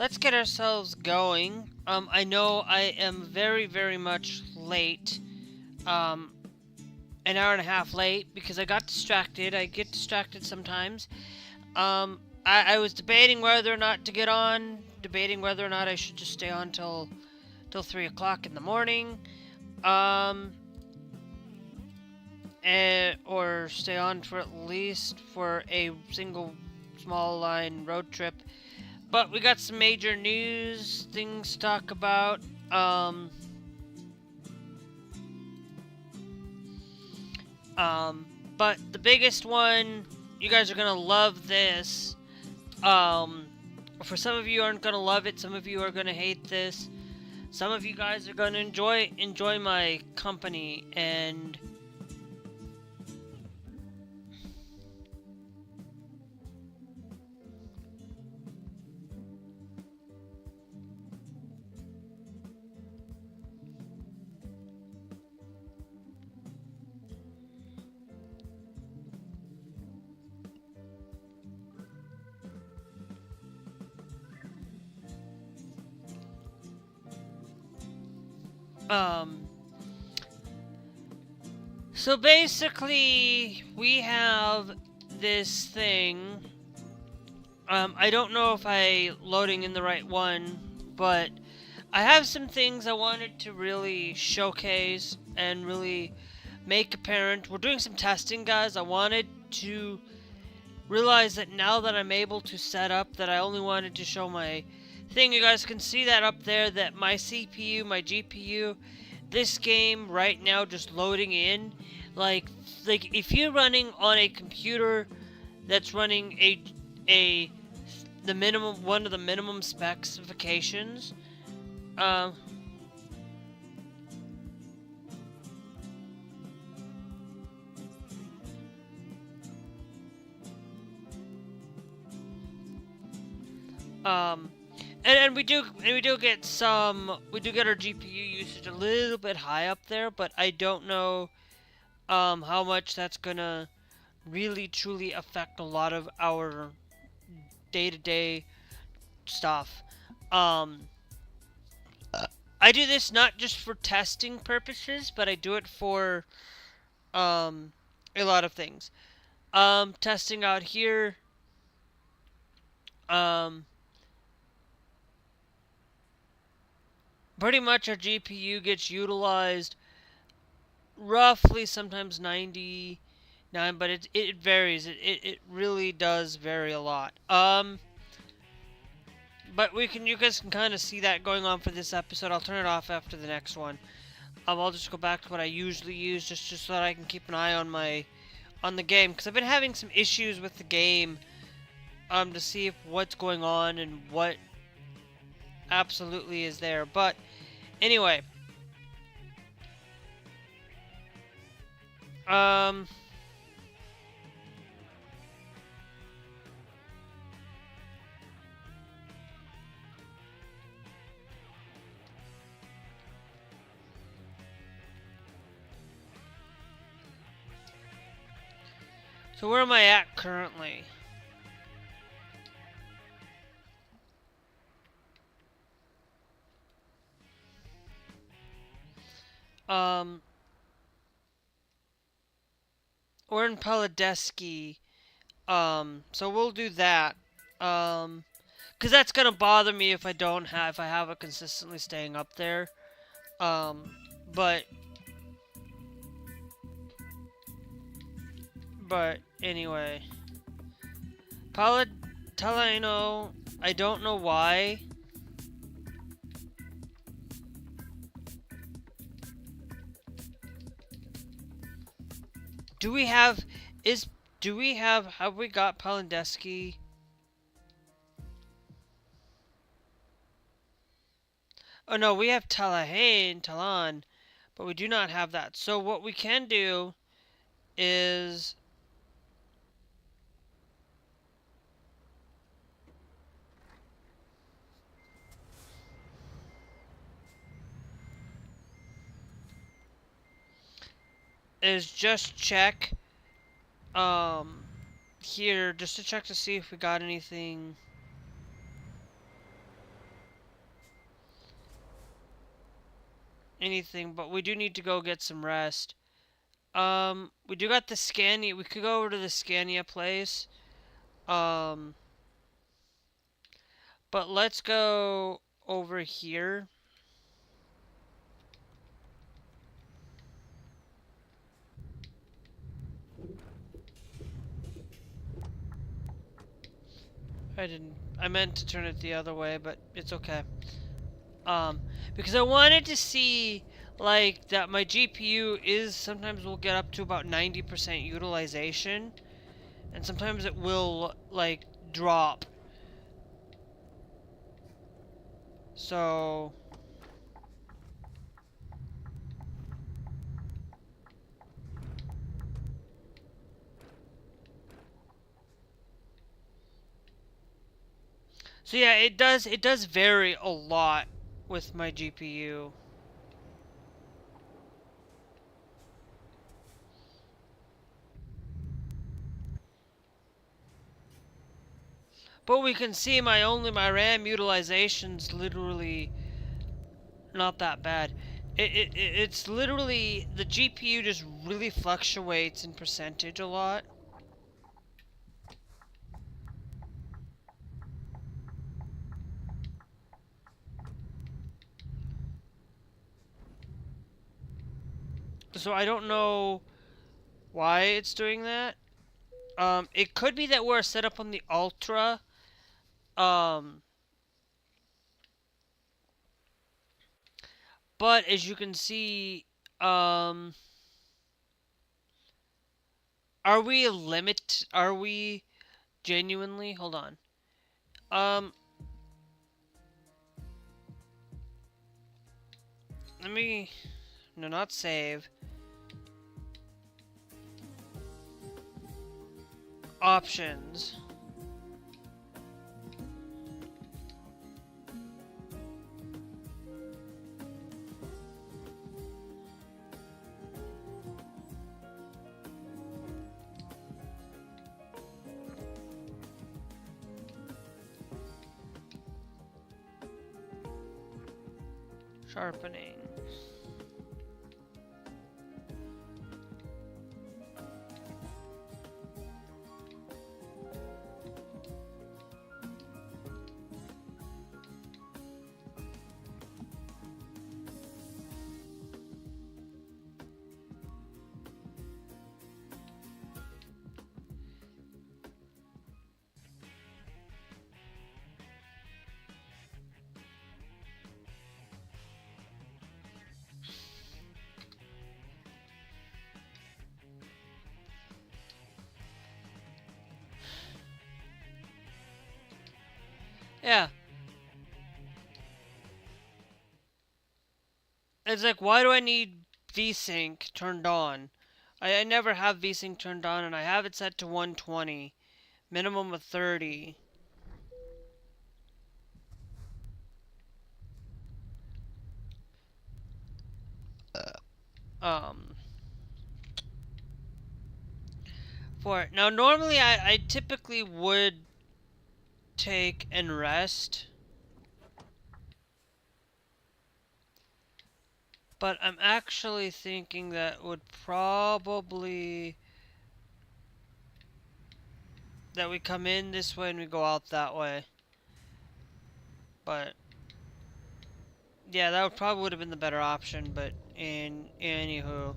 let's get ourselves going. I know I am very, very much late. Um, an hour and a half late because I got distracted. I get distracted sometimes. I was debating whether or not to get on, debating whether or not I should just stay on till 3 o'clock in the morning, um, or stay on for at least for a single small line road trip. But we got some major news things to talk about. But the biggest one, you guys are gonna love this. For some of you aren't gonna love it. Some of you are gonna hate this. Some of you guys are gonna enjoy my company and. So basically, we have this thing. I don't know if I loading in the right one, but I have some things I wanted to really showcase and really make apparent. We're doing some testing, guys. I wanted to realize that now that I'm able to set up, that I only wanted to show my thing. You guys can see that up there, that my CPU, my GPU, this game right now just loading in. Like if you're running on a computer that's running the minimum, one of the minimum specifications, and we do get our GPU usage a little bit high up there, but I don't know how much that's gonna really truly affect a lot of our day-to-day stuff. I do this not just for testing purposes, but I do it for a lot of things. Testing out here. Pretty much our GPU gets utilized roughly sometimes 99, but it varies. It really does vary a lot. But you guys can kind of see that going on for this episode. I'll turn it off after the next one. I'll just go back to what I usually use, just so that I can keep an eye on the game, because I've been having some issues with the game, to see if what's going on and what absolutely is there. But anyway, so where am I at currently? We're in Paladeski. So we'll do that. Cause that's gonna bother me if I have it consistently staying up there. But anyway, Palatino. I don't know why. Do we have we got Palandeski? Oh no, we have Talan, but we do not have that. So what we can do is just check here, just to check to see if we got anything. anything, but we do need to go get some rest. We do got the Scania. We could go over to the Scania place. But let's go over here. I meant to turn it the other way, but it's okay. Because I wanted to see, like, that my GPU is, sometimes will get up to about 90% utilization, and sometimes it will, like, drop. So yeah, it does vary a lot with my GPU. But we can see my RAM utilization's literally not that bad. It's literally, the GPU just really fluctuates in percentage a lot. So I don't know why it's doing that. It could be that we're set up on the Ultra. But as you can see, are we genuinely, hold on. Let me, no, not save. Options. Sharpening. Yeah. It's like, why do I need VSync turned on? I never have VSync turned on, and I have it set to 120. Minimum of 30. For it. Now, normally I typically would take and rest. But I'm actually thinking that would probably, that we come in this way and we go out that way. But yeah, that probably would have been the better option, but anywho.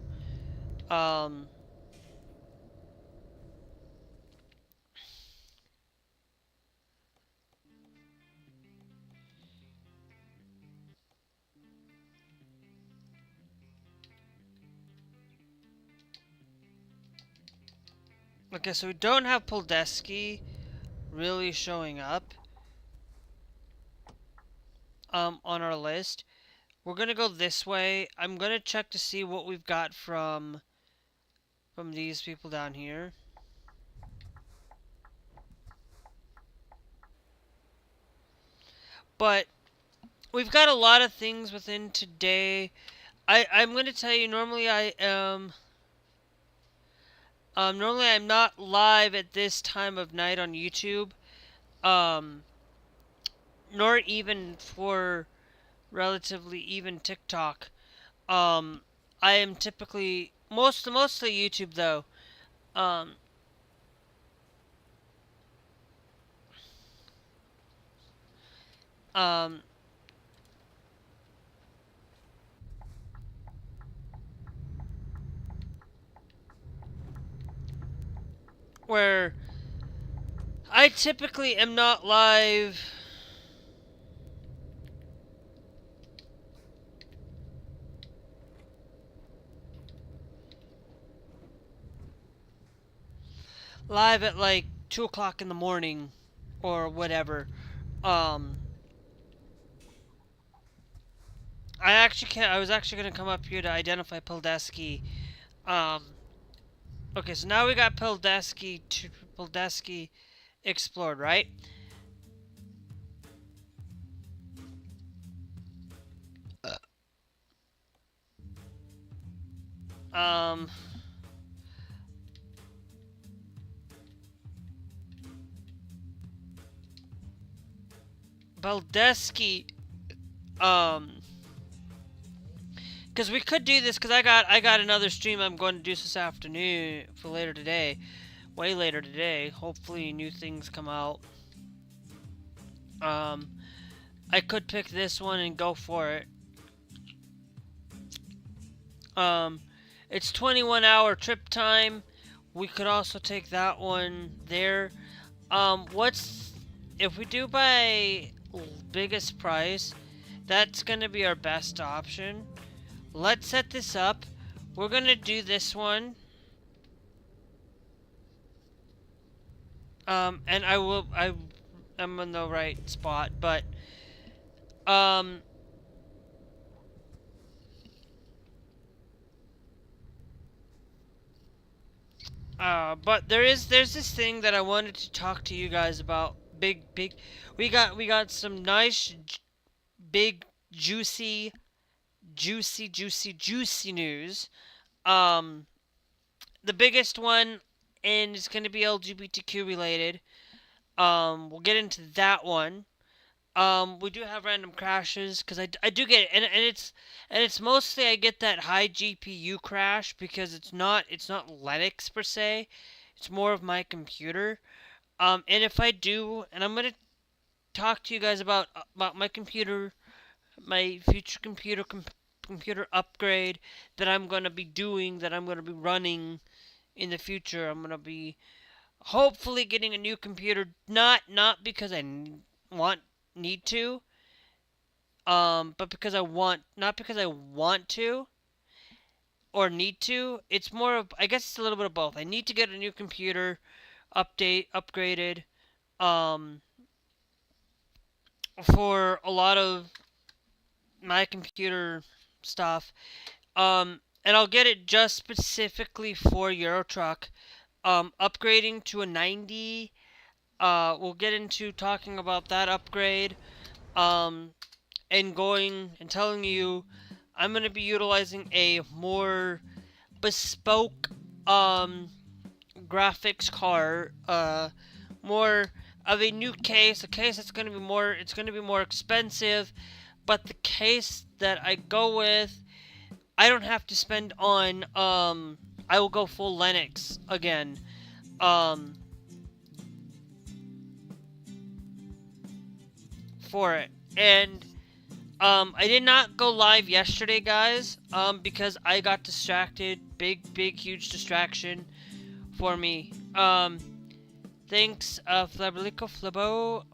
Okay, so we don't have Poldeski really showing up on our list. We're gonna go this way. I'm gonna check to see what we've got from these people down here. But we've got a lot of things within today. I'm gonna tell you, normally normally I'm not live at this time of night on YouTube, nor even for relatively even TikTok. I am typically mostly YouTube though. Um, um, where I typically am not live at like 2 o'clock in the morning or whatever. Um, I was actually gonna come up here to identify Pildeski. Um, okay, so now we got Pildeski explored, right? Um, Pildeski. Because we could do this. Because I got another stream I'm going to do this afternoon for later today, way later today. Hopefully, new things come out. Um, I could pick this one and go for it. Um, it's 21-hour trip time. We could also take that one there. What's if we do by biggest price? That's gonna be our best option. Let's set this up. We're gonna do this one. And I'm in the right spot, but um, but there's this thing that I wanted to talk to you guys about. Big, we got some nice, big, juicy news. Um, the biggest one, and it's gonna be LGBTQ related. We'll get into that one. We do have random crashes because I do get it, and it's mostly I get that high GPU crash because it's not Linux per se, it's more of my computer. And if I do, and I'm gonna talk to you guys about my computer, my future computer upgrade that I'm gonna be doing, that I'm gonna be running in the future. I'm gonna be hopefully getting a new computer, not because I want need to, but because I want, not because I want to or need to. It's more of, I guess it's a little bit of both. I need to get a new computer, upgraded, um, for a lot of my computer stuff. And I'll get it just specifically for Euro Truck. Upgrading to a 90. We'll get into talking about that upgrade. Um, and going and telling you I'm going to be utilizing a more bespoke graphics card, more of a new case, a case that's going to be more, it's going to be more expensive, but the case that I go with, I don't have to spend on, I will go full Linux again. Um, for it. And I did not go live yesterday, guys, because I got distracted. Big, huge distraction for me. Thanks, Flablico Flabo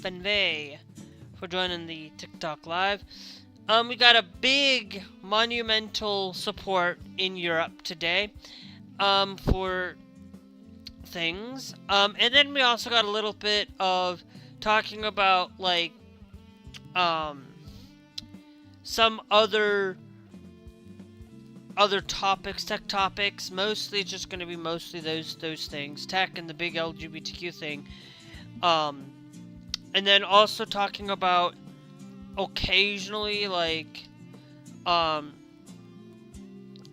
Fenvey for joining the TikTok live. We got a big, monumental support in Europe today, for things. And then we also got a little bit of talking about, like, some other topics, tech topics. Mostly it's just going to be mostly those things, tech and the big LGBTQ thing. And then also talking about occasionally, like, and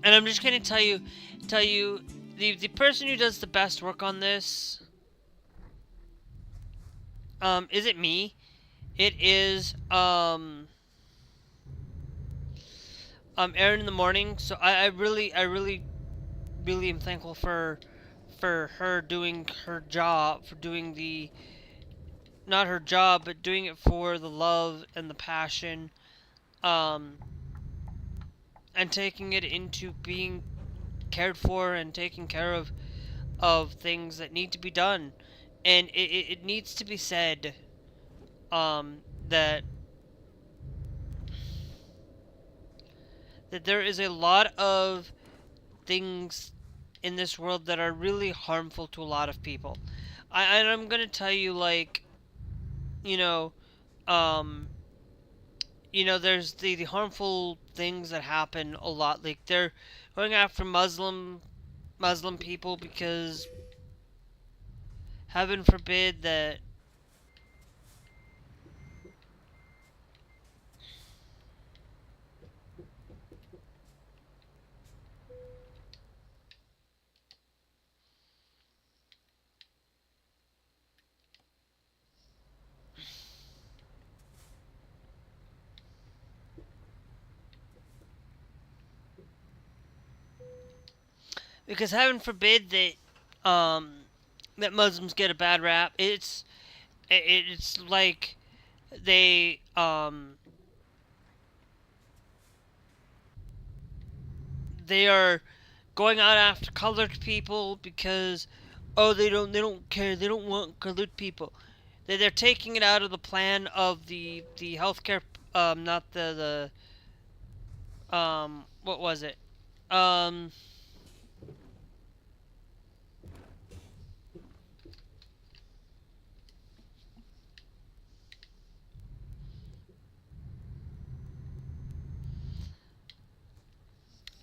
I'm just going to tell you the person who does the best work on this isn't me. It is errand in the morning. So I really really am thankful for her doing her job, for doing the not her job, but doing it for the love and the passion, um, and taking it into being cared for and taking care of things that need to be done. And it needs to be said, um, that there is a lot of things in this world that are really harmful to a lot of people. And I'm gonna tell you, like, you know, um, there's the harmful things that happen a lot. Like they're going after Muslim people because heaven forbid that. Because heaven forbid that Muslims get a bad rap. It's like they they are going out after colored people because, oh, they don't care, they don't want colored people. They're taking it out of the plan of the healthcare, not what was it, um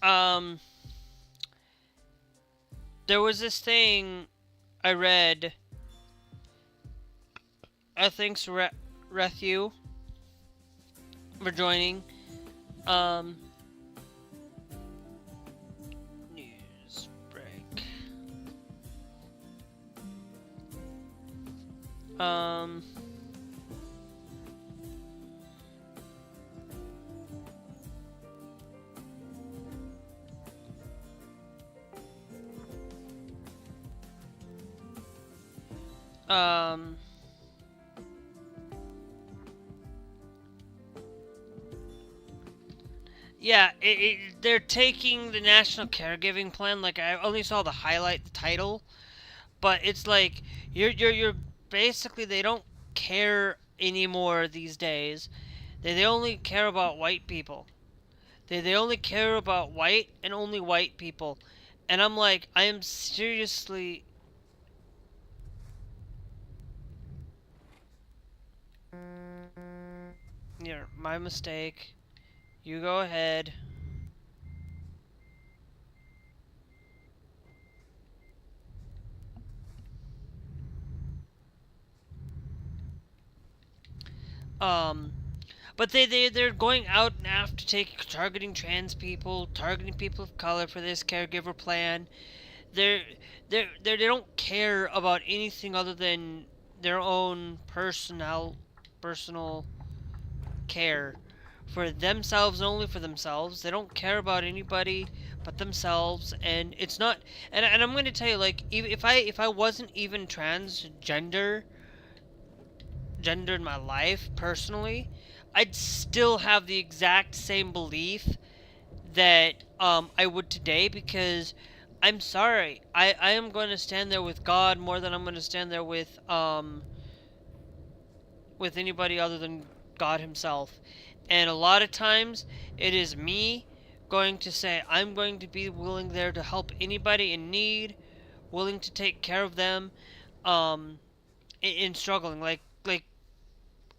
um there was this thing I read. Thanks, Rethu, for joining. Um, News break. Um, um, yeah, they're taking the National Caregiving Plan. Like I only saw the title, but it's like you're basically they don't care anymore these days. They only care about white people. They only care about white and only white people. And I'm like, I am seriously. Yeah, my mistake. You go ahead. Um, but they're going out and after targeting trans people, targeting people of color for this caregiver plan. They're they don't care about anything other than their own personal care for themselves and only for themselves. They don't care about anybody but themselves, and it's not. And I'm going to tell you, like, if I wasn't even transgender gender in my life personally, I'd still have the exact same belief that I would today, because I'm sorry, I am going to stand there with God more than I'm going to stand there with anybody other than God himself. And a lot of times it is me going to say I'm going to be willing there to help anybody in need, willing to take care of them um in struggling, like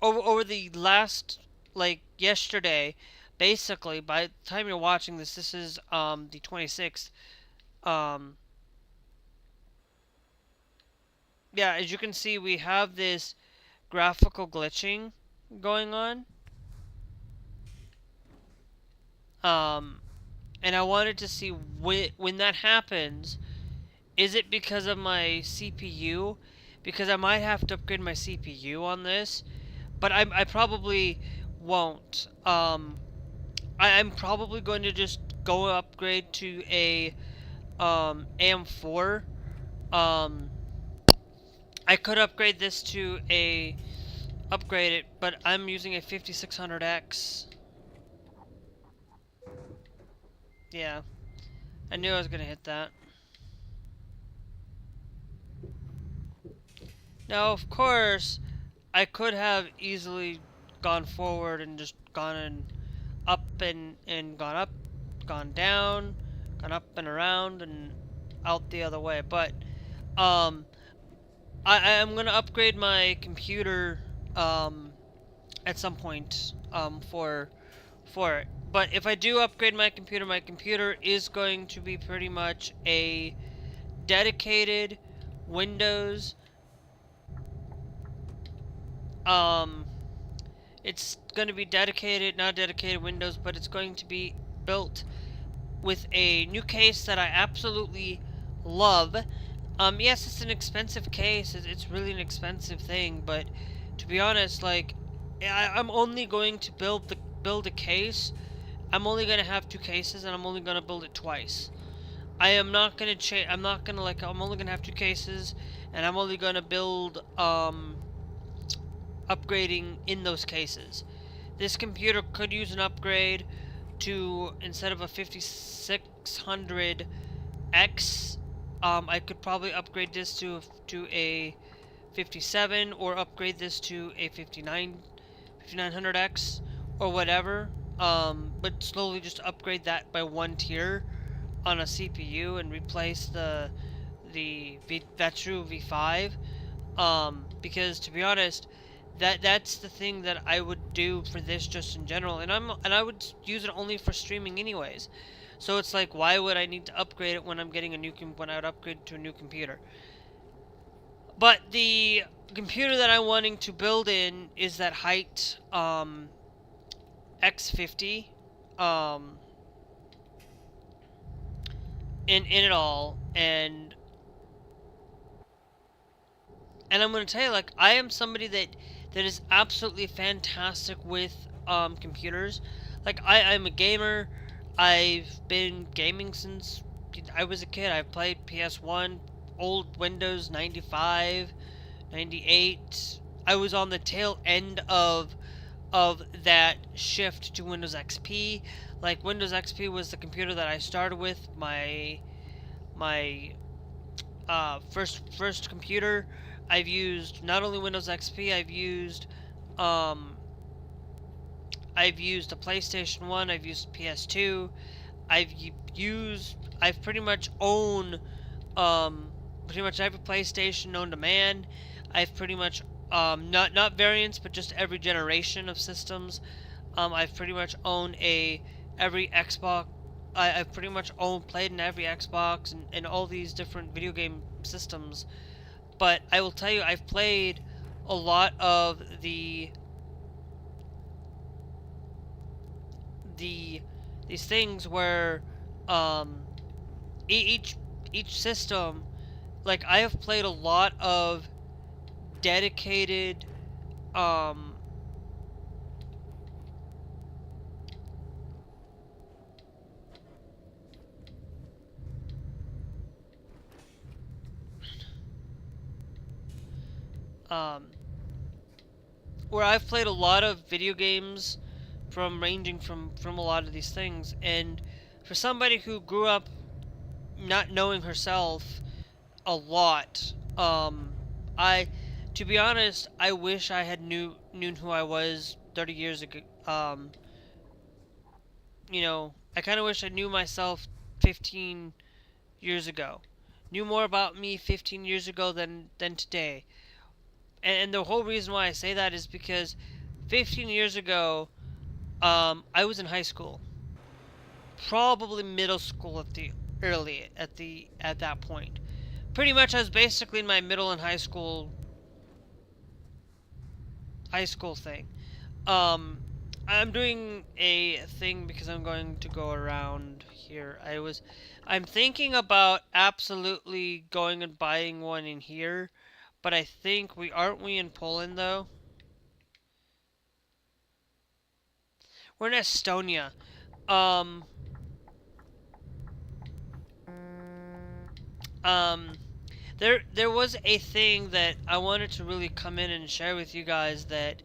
over the last, like yesterday, basically. By the time you're watching this is the 26th. um yeah, as you can see, we have this graphical glitching going on. um and I wanted to see when that happens, is it because of my CPU? Because I might have to upgrade my CPU on this, but I probably won't. I'm probably going to just go upgrade to a AM4. Um, I could upgrade this to a upgrade it, but I'm using a 5600X. Yeah, I knew I was gonna hit that. Now, of course, I could have easily gone forward and just gone and up and gone up, gone down, gone up and around and out the other way. But um, I am gonna upgrade my computer at some point for it. But if I do upgrade my computer is going to be pretty much a dedicated Windows. Um, it's going to be dedicated, not dedicated Windows, but it's going to be built with a new case that I absolutely love. Yes, it's an expensive case. It's really an expensive thing, but to be honest, like, I'm only going to build a case. I'm only going to have two cases, and I'm only going to build it twice. I am not going to change. I'm not going to, like, I'm only going to have two cases, and I'm only going to build upgrading in those cases. This computer could use an upgrade to, instead of a 5600X, I could probably upgrade this to a 57, or upgrade this to a 5900X or whatever. But slowly just upgrade that by one tier on a CPU and replace that true V5. Because to be honest, that's the thing that I would do for this just in general, and I would use it only for streaming anyways. So it's like, why would I need to upgrade it when I'm getting a new when I would upgrade to a new computer? But the computer that I'm wanting to build in is that height X50 um in it all, and I'm going to tell you, like, I am somebody that is absolutely fantastic with computers. Like, I'm a gamer. I've been gaming since I was a kid. I've played PS1, old Windows 95, 98. I was on the tail end of that shift to Windows XP. Like, Windows XP was the computer that I started with. My first computer. I've used not only Windows XP. Um, I've used the PlayStation 1. I've used PS2. I've used. I've pretty much owned pretty much every PlayStation known to man. I've pretty much not variants, but just every generation of systems. I've pretty much owned every Xbox. I've pretty much played in every Xbox and all these different video game systems. But I will tell you, I've played a lot of these things where um, each system, like, I have played a lot of dedicated um, um, where I've played a lot of video games from ranging from a lot of these things, and for somebody who grew up not knowing herself a lot, I to be honest, I wish I had known who I was 30 years ago. I kind of wish I knew myself 15 years ago. Knew more about me 15 years ago than today. And the whole reason why I say that is because 15 years ago, I was in high school, probably middle school at that point. Pretty much, I was basically in my middle and high school thing. Um, I'm doing a thing because I'm going to go around here. I'm thinking about absolutely going and buying one in here, but I think aren't we in Poland though? We're in Estonia. Um, um, there was a thing that I wanted to really come in and share with you guys that,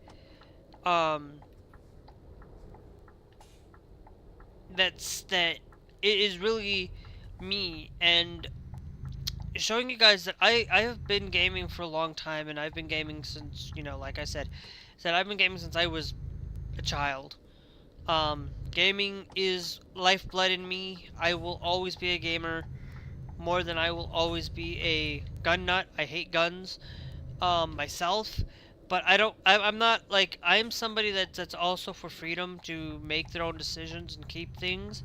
um, that it is really me, and showing you guys that I have been gaming for a long time, and I've been gaming since, you know, like I said I've been gaming since I was a child. Gaming is lifeblood in me. I will always be a gamer more than I will always be a gun nut. I hate guns, myself, but I'm not like, I'm somebody that's also for freedom to make their own decisions and keep things.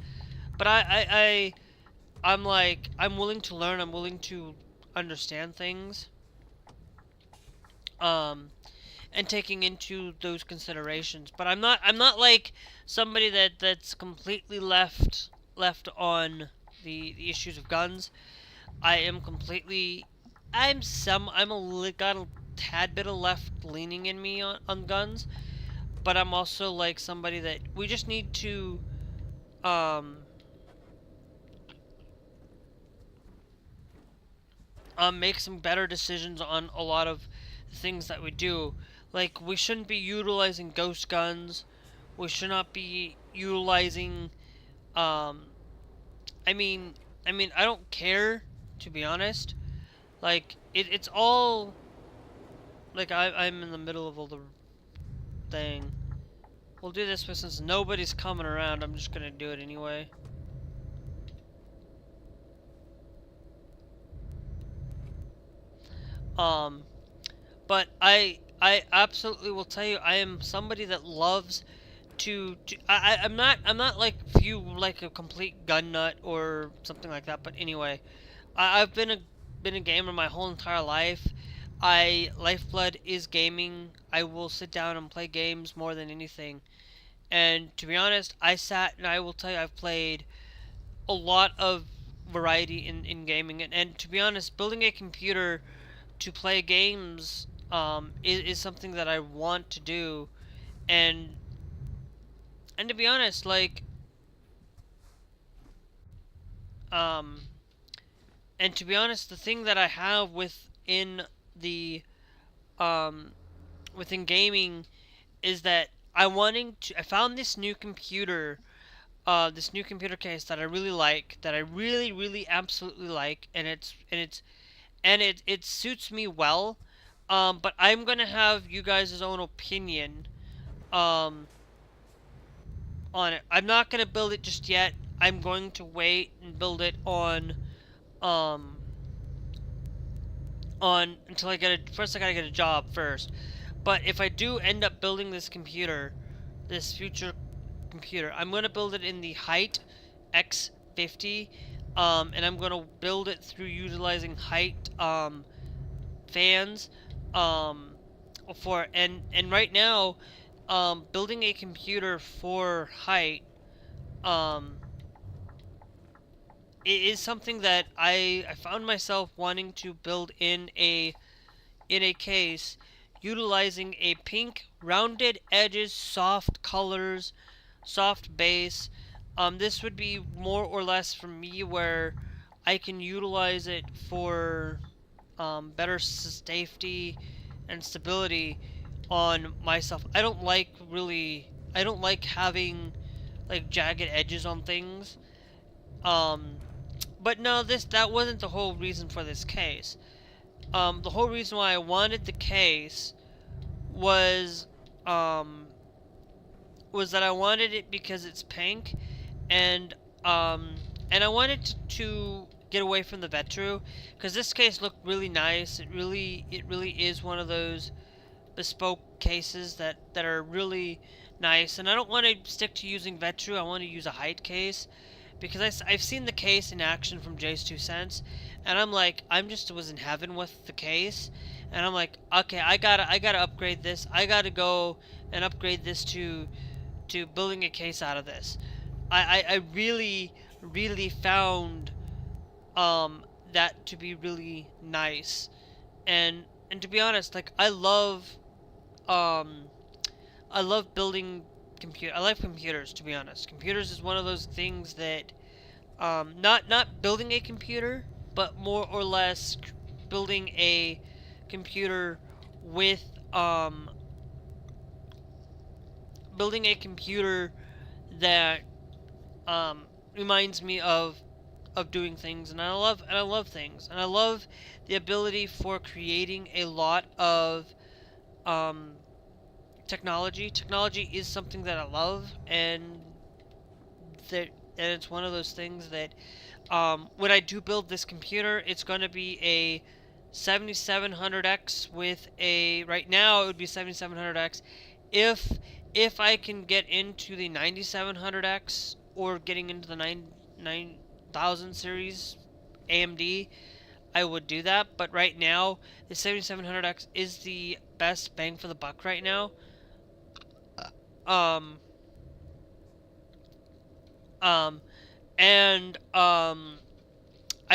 But I'm like, I'm willing to learn. I'm willing to understand things. Um, and taking into those considerations. But I'm not like somebody that's completely left on the issues of guns. I am completely, got a tad bit of left leaning in me on guns, but I'm also like somebody that we just need to um make some better decisions on a lot of things that we do. Like, we shouldn't be utilizing ghost guns. We should not be utilizing. Um, I mean, I don't care, to be honest. Like, it's all like I'm in the middle of all the thing. We'll do this, but since nobody's coming around, I'm just gonna do it anyway. Um, but I absolutely will tell you, I am somebody that loves I'm not like you, like a complete gun nut or something like that. But anyway, I've been a gamer my whole entire life. I lifeblood is gaming. I will sit down and play games more than anything. And to be honest, I sat and I will tell you, I've played a lot of variety in gaming. And to be honest, building a computer to play games is something that I want to do. And and to be honest, like, um, and to be honest, the thing that I have the um within gaming is that I found this new computer case that I really like, that I really absolutely like, and it suits me well. But I'm gonna have you guys' own opinion um on it. I'm not gonna build it just yet. I'm going to wait and build it um on until I gotta get a job first. But if I do end up building this future computer, I'm gonna build it in the height X50, and I'm gonna build it through utilizing height fans, um, and right now, building a computer for height, um, it is something that I found myself wanting to build in a case, utilizing a pink rounded edges, soft colors, soft base. This would be more or less for me where I can utilize it for better safety and stability on myself. I don't like having like jagged edges on things. Um, but no, that wasn't the whole reason for this case. The whole reason why I wanted the case was um, was that I wanted it because it's pink, and um, and I wanted to get away from the Vetru, because this case looked really nice. It really is one of those bespoke cases that are really nice, and I don't want to stick to using Vetru. I want to use a height case, because I've seen the case in action from Jay's 2 cents, and I'm like, I'm just was in heaven with the case, and I'm like, okay, I gotta upgrade this. I gotta go and upgrade this to building a case out of this. I really found that to be really nice, and to be honest, like, um I love building I love computers, to be honest. Computers is one of those things that, not building a computer, but more or less building a computer with, building a computer that, reminds me of doing things, and I love things, and I love the ability for creating a lot of, technology. Technology is something that I love, and it's one of those things that, when I do build this computer, it's going to be a 7700X with a, right now it would be 7700X. If I can get into the 9700X or getting into the 9000 series AMD, I would do that. But right now, the 7700X is the best bang for the buck right now. Um, I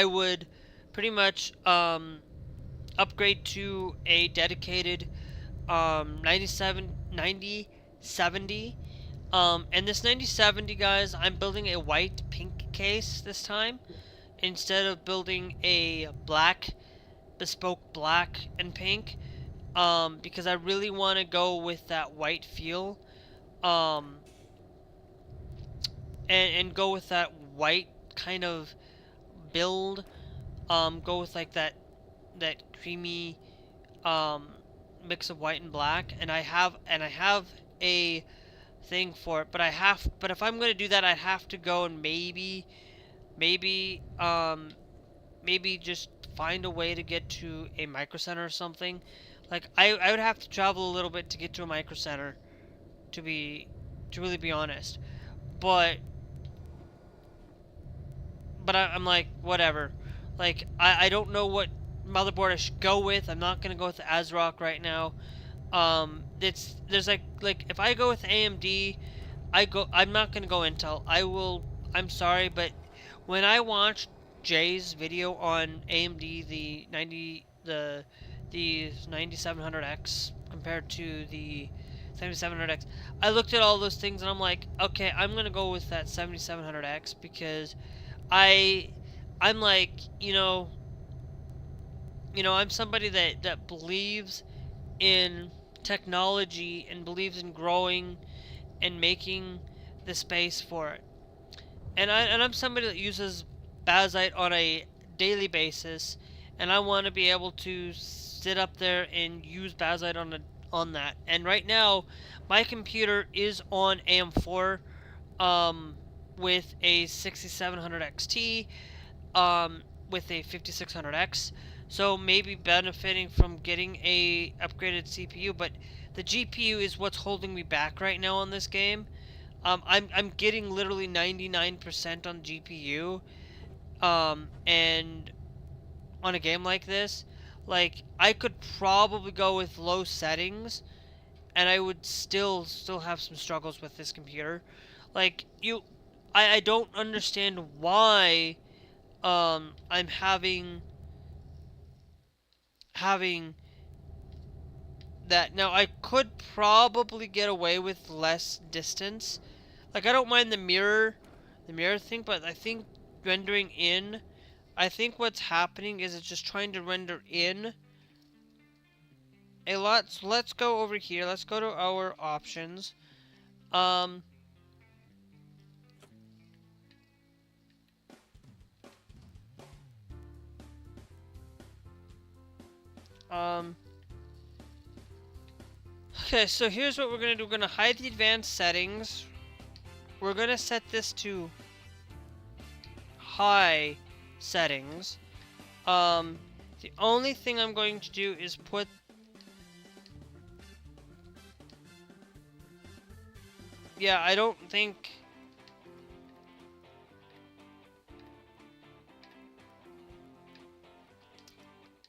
would pretty much, upgrade to a dedicated, 9070. And this 9070, guys, I'm building a white pink case this time, instead of building a black, bespoke black and pink, because I really want to go with that white feel, and go with that white kind of build, go with like that creamy, mix of white and black, and I have a thing for it, but if I'm going to do that, I'd have to go and maybe just find a way to get to a micro center or something. Like, I would have to travel a little bit to get to a micro center, to really be honest. But I'm like, whatever. Like, I don't know what motherboard I should go with. I'm not gonna go with the ROG right now. There's like if I go with AMD, I'm not gonna go Intel. I'm sorry, but when I watched Jay's video on AMD, the 9700X compared to the 7700X, I looked at all those things and I'm like, okay, I'm gonna go with that 7700X, because I'm like, I'm somebody that believes in technology and believes in growing and making the space for it. And I'm somebody that uses Bazite on a daily basis, and I want to be able to sit up there and use Bazite on that. And right now, my computer is on AM4, with a 6700 XT, with a 5600X. So maybe benefiting from getting a upgraded CPU, but the GPU is what's holding me back right now on this game. I'm getting literally 99% on GPU, and on a game like this, like, I could probably go with low settings, and I would still have some struggles with this computer. Like, I don't understand why, I'm having that. Now, I could probably get away with less distance. Like, I don't mind the mirror thing, but I think rendering in, I think what's happening is it's just trying to render in a lot. So let's go over here. Let's go to our options. Okay, so here's what we're gonna do. We're gonna hide the advanced settings. We're gonna set this to high settings. The only thing I'm going to do is put... Yeah, I don't think...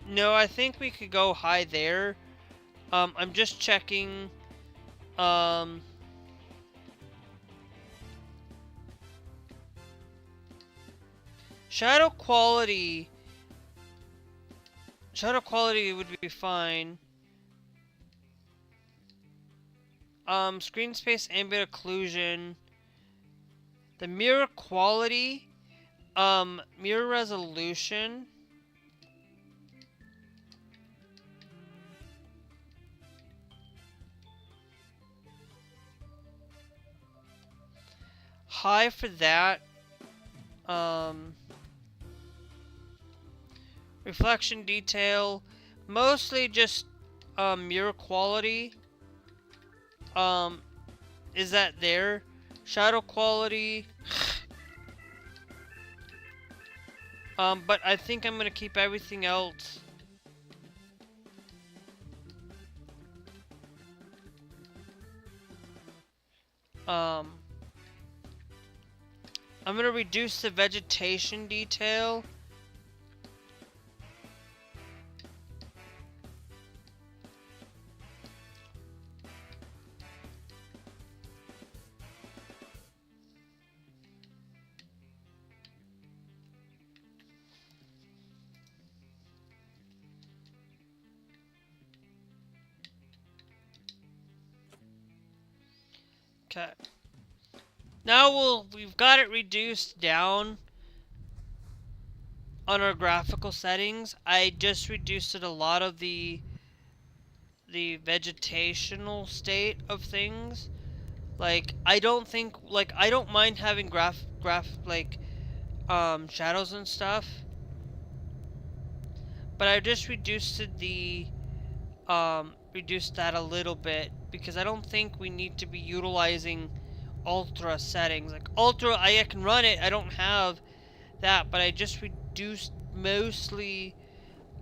No, I think we could go high there. I'm just checking, shadow quality would be fine. screen space, ambient occlusion, the mirror quality, mirror resolution, high for that, reflection detail, mostly just, mirror quality, is that there? Shadow quality, but I think I'm gonna keep everything else. I'm gonna reduce the vegetation detail. Okay. Now we've got it reduced down on our graphical settings. I just reduced it a lot of the vegetational state of things. Like I don't mind having shadows and stuff. But I just reduced that a little bit because I don't think we need to be utilizing ultra settings. Like ultra, I can run it. I don't have that, but I just mostly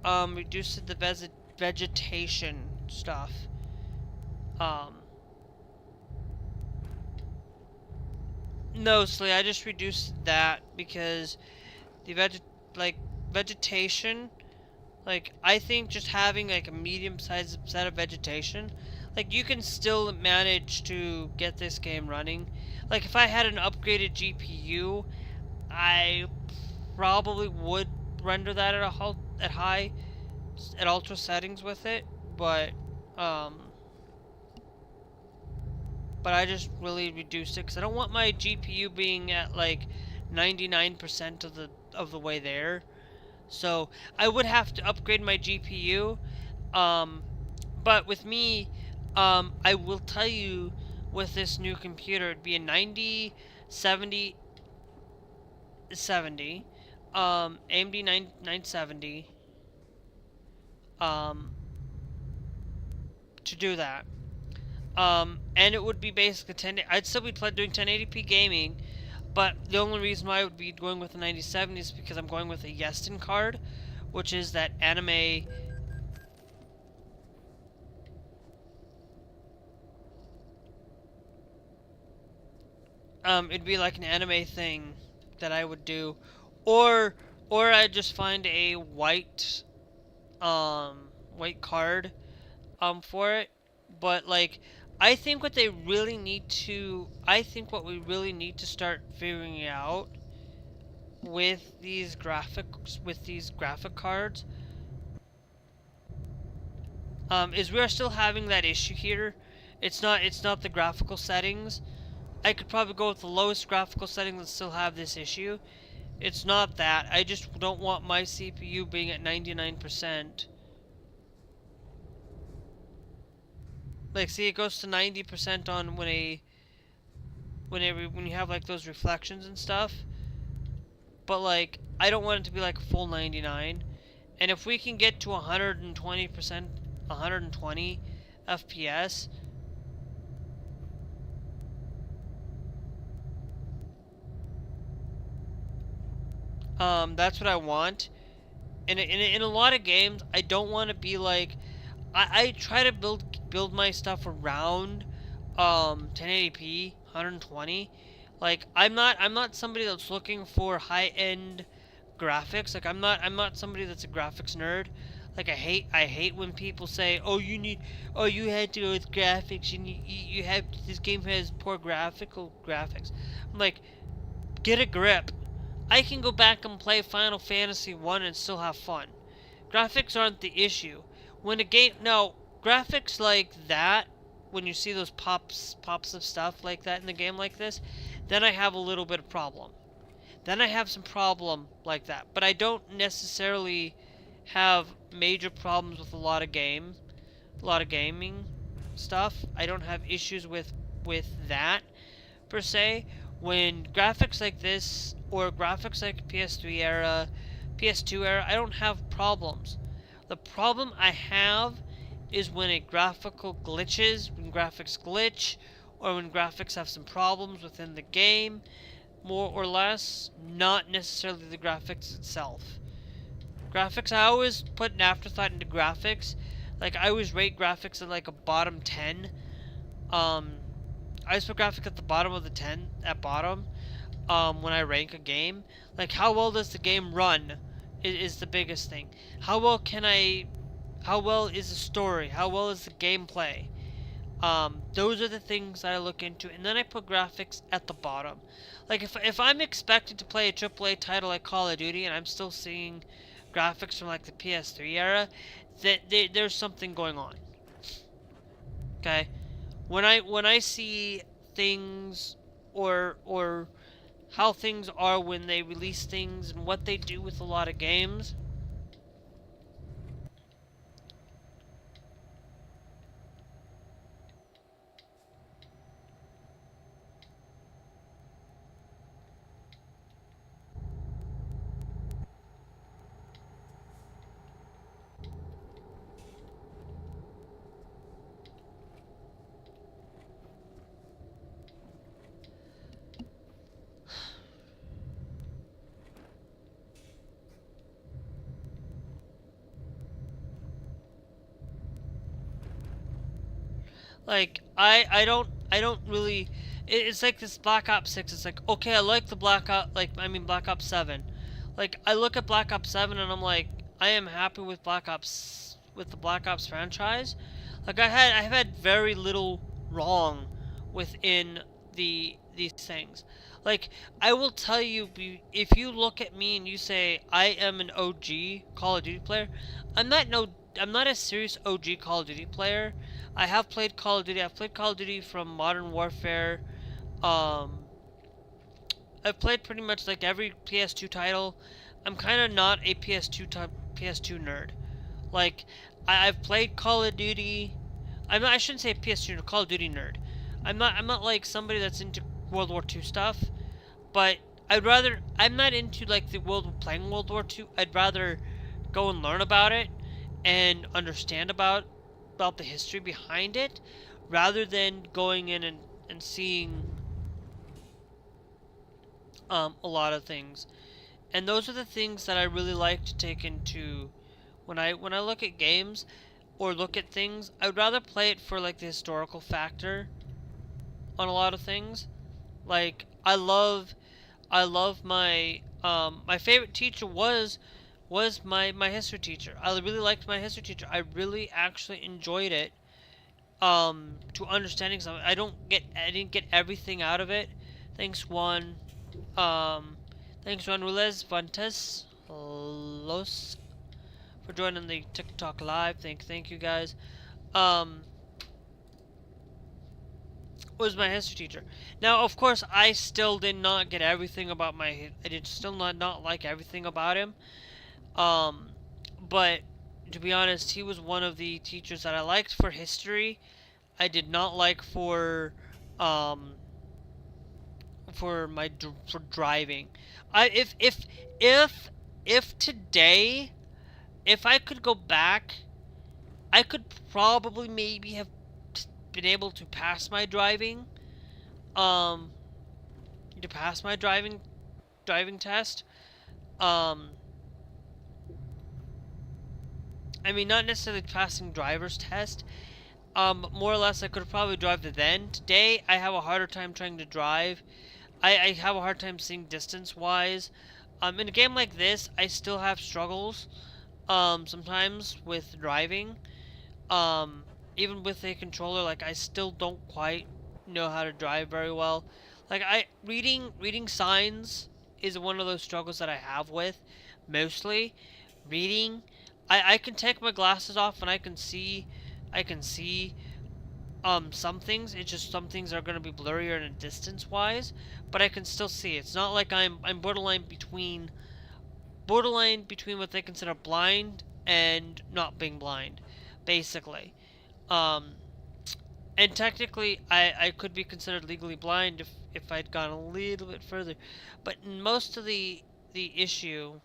reduced the vegetation stuff. Mostly, I just reduced that because the vegetation. Like, I think just having, like, a medium-sized set of vegetation, like, you can still manage to get this game running. Like, if I had an upgraded GPU, I probably would render that at ultra settings with it, but I just really reduced it, because I don't want my GPU being at, like, 99% of the way there. So I would have to upgrade my GPU, but with me, I will tell you, with this new computer, it'd be a 9070 AMD 970, to do that. And it would be basically I'd still be doing 1080p gaming. But the only reason why I would be going with the 9070 is because I'm going with a Yeston card, which is that anime. It'd be like an anime thing that I would do, or I'd just find a white card, for it. But like, I think what we really need to start figuring out with these graphic cards, is we are still having that issue here. It's not the graphical settings. I could probably go with the lowest graphical settings and still have this issue. It's not that. I just don't want my CPU being at 99%. Like, see, it goes to 90% on when you have like those reflections and stuff. But like, I don't want it to be like full 99. And if we can get to 120%, 120 FPS, that's what I want. And in a lot of games, I don't want to be like, I try to build my stuff around 1080p 120. Like, I'm not somebody that's looking for high-end graphics. Like, I'm not somebody that's a graphics nerd. Like, I hate when people say, oh, you had to go with graphics, and you have, this game has poor graphics. I'm like, get a grip. I can go back and play Final Fantasy 1 and still have fun. Graphics aren't the issue. When a game, no, graphics like that when you see those pops of stuff like that in the game like this, then I have a little bit of problem. Then I have some problem like that. But I don't necessarily have major problems with a lot of gaming stuff. I don't have issues with that per se. When graphics like this or graphics like PS3 era, PS2 era, I don't have problems. The problem I have is when it graphical glitches, when graphics glitch, or when graphics have some problems within the game, more or less, not necessarily the graphics itself. Graphics, I always put an afterthought into graphics. Like, I always rate graphics in like a bottom 10. I always put graphics at the bottom of the 10, at bottom, when I rank a game. Like, how well does the game run is the biggest thing. How well is the story? How well is the gameplay? Those are the things that I look into, and then I put graphics at the bottom. Like, if I'm expected to play a AAA title like Call of Duty, and I'm still seeing graphics from like the PS3 era, there's something going on. Okay, when I see things or how things are when they release things and what they do with a lot of games. Like, I don't really, it's like this Black Ops 6, it's like, okay, I like the Black Ops 7. Like, I look at Black Ops 7 and I'm like, I am happy with the Black Ops franchise. Like, I've had very little wrong within these things. Like, I will tell you, if you look at me and you say I am an OG Call of Duty player, I'm not a serious OG Call of Duty player. I have played Call of Duty. I've played Call of Duty from Modern Warfare. I've played pretty much like every PS2 title. I'm kind of not a PS2 nerd. Like, I've played Call of Duty. I shouldn't say PS2 nerd, Call of Duty nerd. I'm not like somebody that's into World War II stuff, but I'm not into like playing World War II. I'd rather go and learn about it and understand about the history behind it, rather than going in and seeing a lot of things. And those are the things that I really like to take into when I look at games or look at things. I'd rather play it for like the historical factor on a lot of things. Like, I love my my favorite teacher was my history teacher. I really liked my history teacher. I really actually enjoyed it. To understanding something, I didn't get everything out of it. Thanks Juan Rules Vantes Los for joining the TikTok live. Thank you guys. Was my history teacher. Now, of course, I still did not get everything about I did still not like everything about him. But to be honest, he was one of the teachers that I liked for history. I did not like for driving. If today, if I could go back, I could probably maybe have been able to pass my driving test. I mean, not necessarily passing driver's test. More or less, I could have probably drive to then. Today, I have a harder time trying to drive. I have a hard time seeing distance-wise. In a game like this, I still have struggles, sometimes with driving. Even with a controller, like, I still don't quite know how to drive very well. Like, reading signs is one of those struggles that I have with, mostly. Reading, I can take my glasses off and I can see some things. It's just some things are gonna be blurrier in a distance wise, but I can still see. It's not like I'm borderline between what they consider blind and not being blind, basically. Um, and technically, I could be considered legally blind if I'd gone a little bit further, but most of the issue.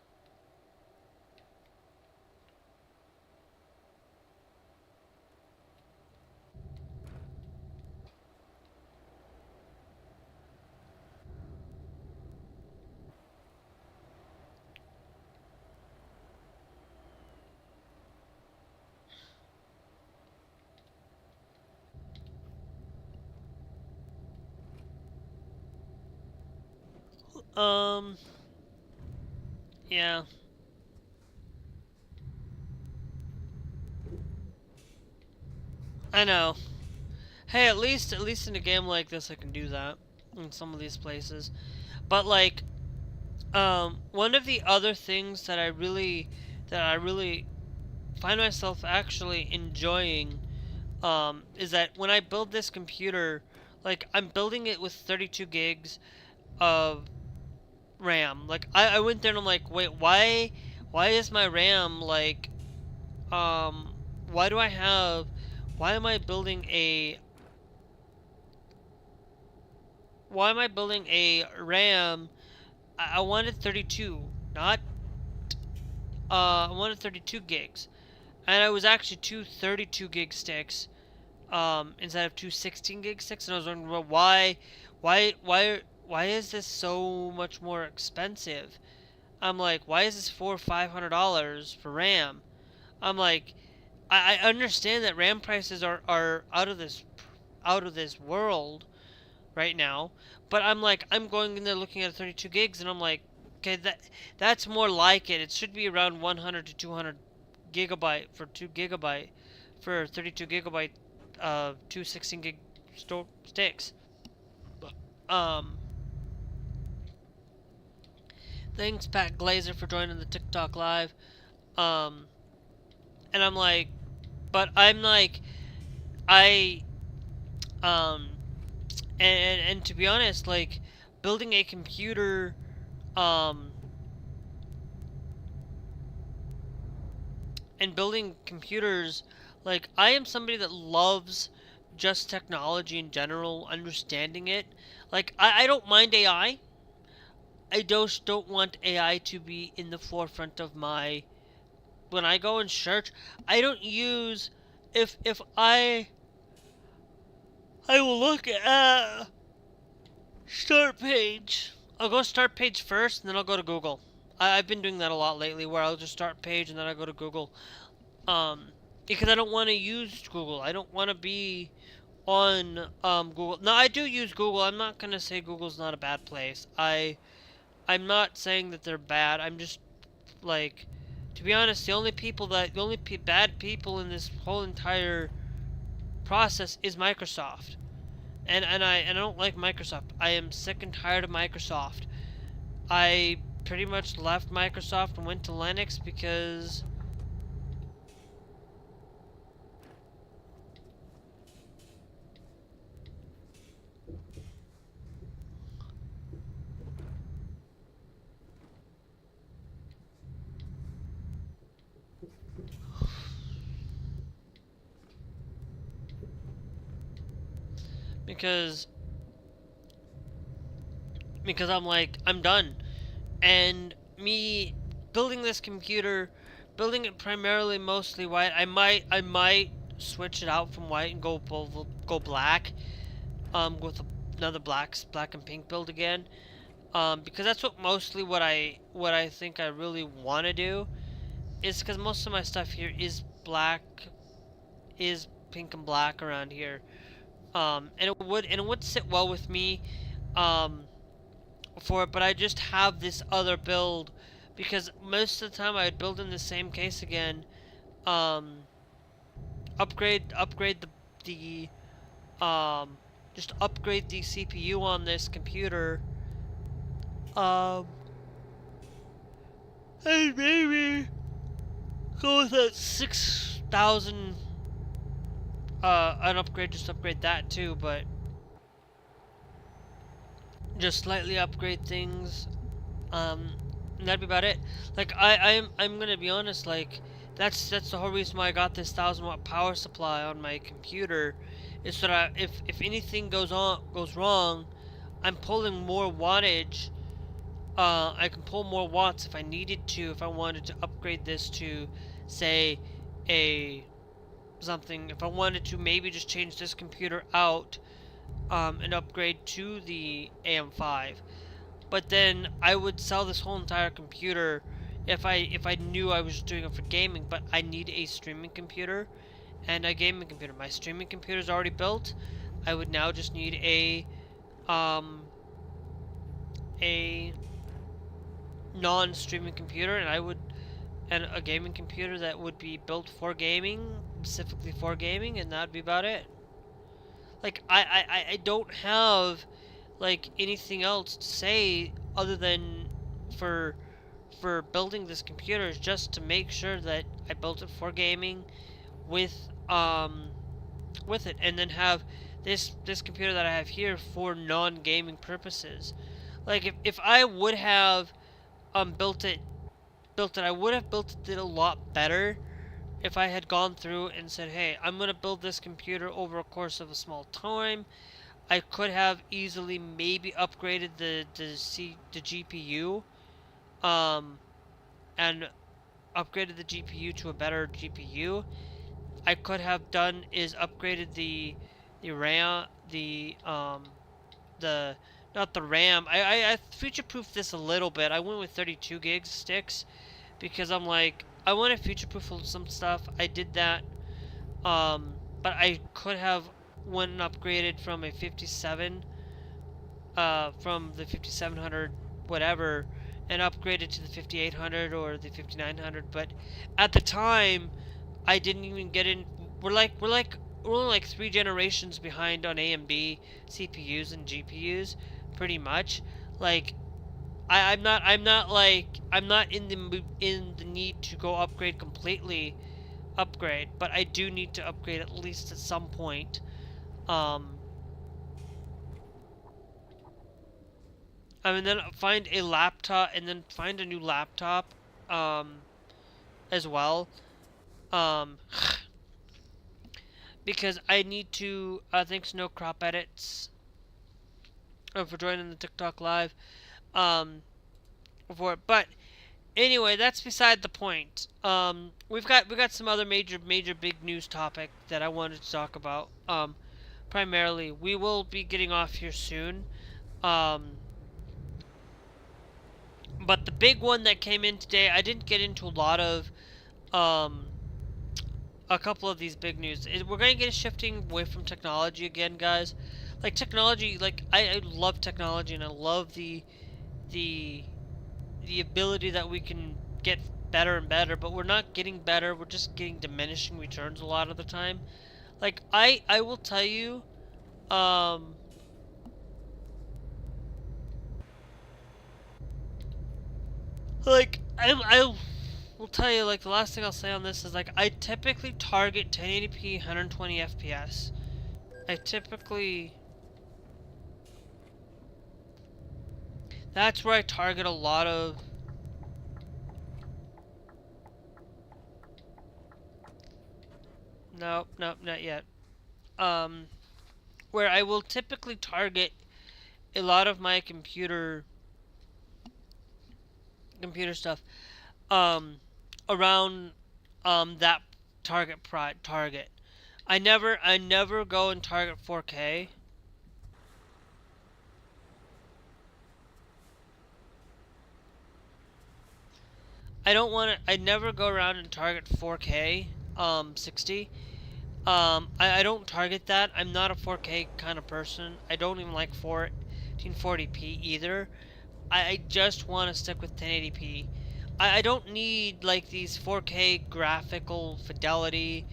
Um, yeah, I know. Hey, at least in a game like this, I can do that in some of these places. But like, one of the other things that I really find myself actually enjoying, is that when I build this computer, like I'm building it with 32 gigs of RAM. Like I went there and I'm like, wait, why is my RAM like, um, why do I have, why am I building a, why am I building a RAM? I wanted 32, not, I wanted 32 gigs. And I was actually two 32 gig sticks, instead of two 16 gig sticks. And I was wondering, well, why is this so much more expensive? I'm like, why is this $400-500 for RAM? I'm like, I understand that RAM prices are out of this world right now, but I'm like, I'm going in there looking at 32 gigs, and I'm like, okay, that's more like it. It should be around 100 to 200 gigabyte for 2 gigabyte for 32 gigabyte, two 16 gig sticks. Um, thanks Pat Glazer for joining the TikTok live. Um, and I'm like, but I'm like, I um, and to be honest, like building a computer, um, and building computers, like I am somebody that loves just technology in general, understanding it. Like I don't mind AI. I just don't want AI to be in the forefront of my, when I go and search. I don't use, if I will look at start page. I'll go start page first, and then I'll go to Google. I've been doing that a lot lately, where I'll just start page and then I go to Google. Because I don't want to use Google. I don't want to be on Google. No, I do use Google. I'm not gonna say Google's not a bad place. I'm not saying that they're bad. I'm just like, to be honest, the only bad people in this whole entire process is Microsoft. And I don't like Microsoft. I am sick and tired of Microsoft. I pretty much left Microsoft and went to Linux because because I'm like, I'm done. And me building this computer, building it primarily mostly white. I might switch it out from white and go black, with another black and pink build again. Because that's what I think I really want to do, is because most of my stuff here is pink and black around here. And it would sit well with me, um, for it, but I just have this other build because most of the time I would build in the same case again. Um, upgrade the just upgrade the CPU on this computer. Um, and maybe go with that 6,000 an upgrade, just upgrade that too, but just slightly upgrade things. And that'd be about it. Like I'm gonna be honest. Like that's the whole reason why I got this 1,000 watt power supply on my computer, is so that if anything goes wrong, I'm pulling more wattage. I can pull more watts if I needed to. If I wanted to upgrade this to, say, a something. If I wanted to maybe just change this computer out, and upgrade to the AM5. But then I would sell this whole entire computer if I knew I was doing it for gaming. But I need a streaming computer and a gaming computer. My streaming computer is already built. I would now just need a non-streaming computer, and a gaming computer that would be built for gaming, specifically for gaming, and that'd be about it. Like I don't have like anything else to say other than for building this computer is just to make sure that I built it for gaming with it, and then have this computer that I have here for non-gaming purposes. Like if I would have built it, I would have built it a lot better if I had gone through and said, hey, I'm gonna build this computer over a course of a small time. I could have easily maybe upgraded the GPU, and upgraded the GPU to a better GPU. I could have done is upgraded the RAM, not the RAM. I future-proofed this a little bit. I went with 32 gigs sticks because I'm like, I want to future-proof some stuff. I did that, but I could have went and upgraded from a 57, from the 5700 whatever, and upgraded to the 5800 or the 5900. But at the time, I didn't even get in. We're only like 3 generations behind on AMD CPUs and GPUs, pretty much. Like I'm not in the need to go upgrade completely, but I do need to upgrade at least at some point. And then find a laptop, and then find a new laptop, as well. Um, because I need to. Thanks, No Crop Edits, for joining the TikTok live. For it, but anyway, that's beside the point. We've got some other major big news topic that I wanted to talk about. Primarily, we will be getting off here soon. But the big one that came in today, I didn't get into a lot of, a couple of these big news. We're going to get shifting away from technology again, guys. Like technology, like I love technology, and I love the ability that we can get better and better, but we're not getting better. We're just getting diminishing returns a lot of the time. Like I will tell you, like I will tell you, like the last thing I'll say on this is like I typically target 1080p 120 FPS. That's where I target a lot of. Nope, not yet. Where I will typically target a lot of my computer stuff, around that target. I never go and target 4K. I never go around and target 4K, 60. I don't target that. I'm not a 4K kind of person. I don't even like 1440p either. I just want to stick with 1080p. I don't need like these 4K graphical fidelity.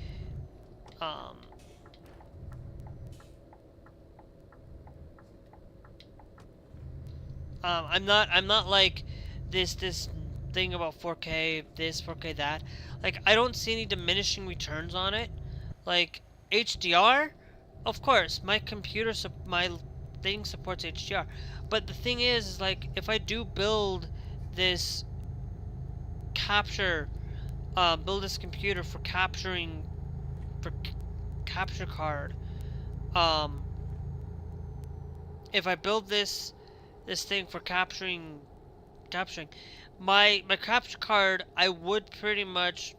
I'm not like this thing about 4K this, 4K that. Like I don't see any diminishing returns on it. Like HDR, of course, my computer, my thing supports HDR. But the thing is like, if I do build this capture, build this computer for capturing, for capture card, um, if I build this thing for capturing my capture card, I would pretty much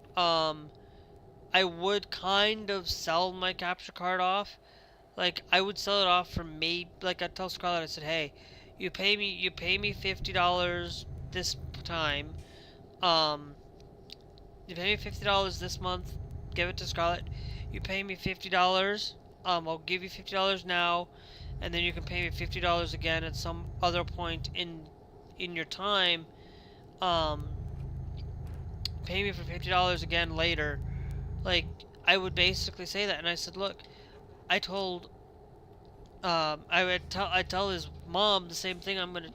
I would kind of sell my capture card off. Like, I would sell it off for maybe, like, I tell Scarlett, I said, hey, you pay me $50 this time. Um, you pay me $50 this month. Give it to Scarlett. You pay me $50. I'll give you $50 now, and then you can pay me $50 again at some other point in your time. Um, pay me for $50 again later. Like, I would basically say that, and I said, look, I told, I tell his mom the same thing. I'm gonna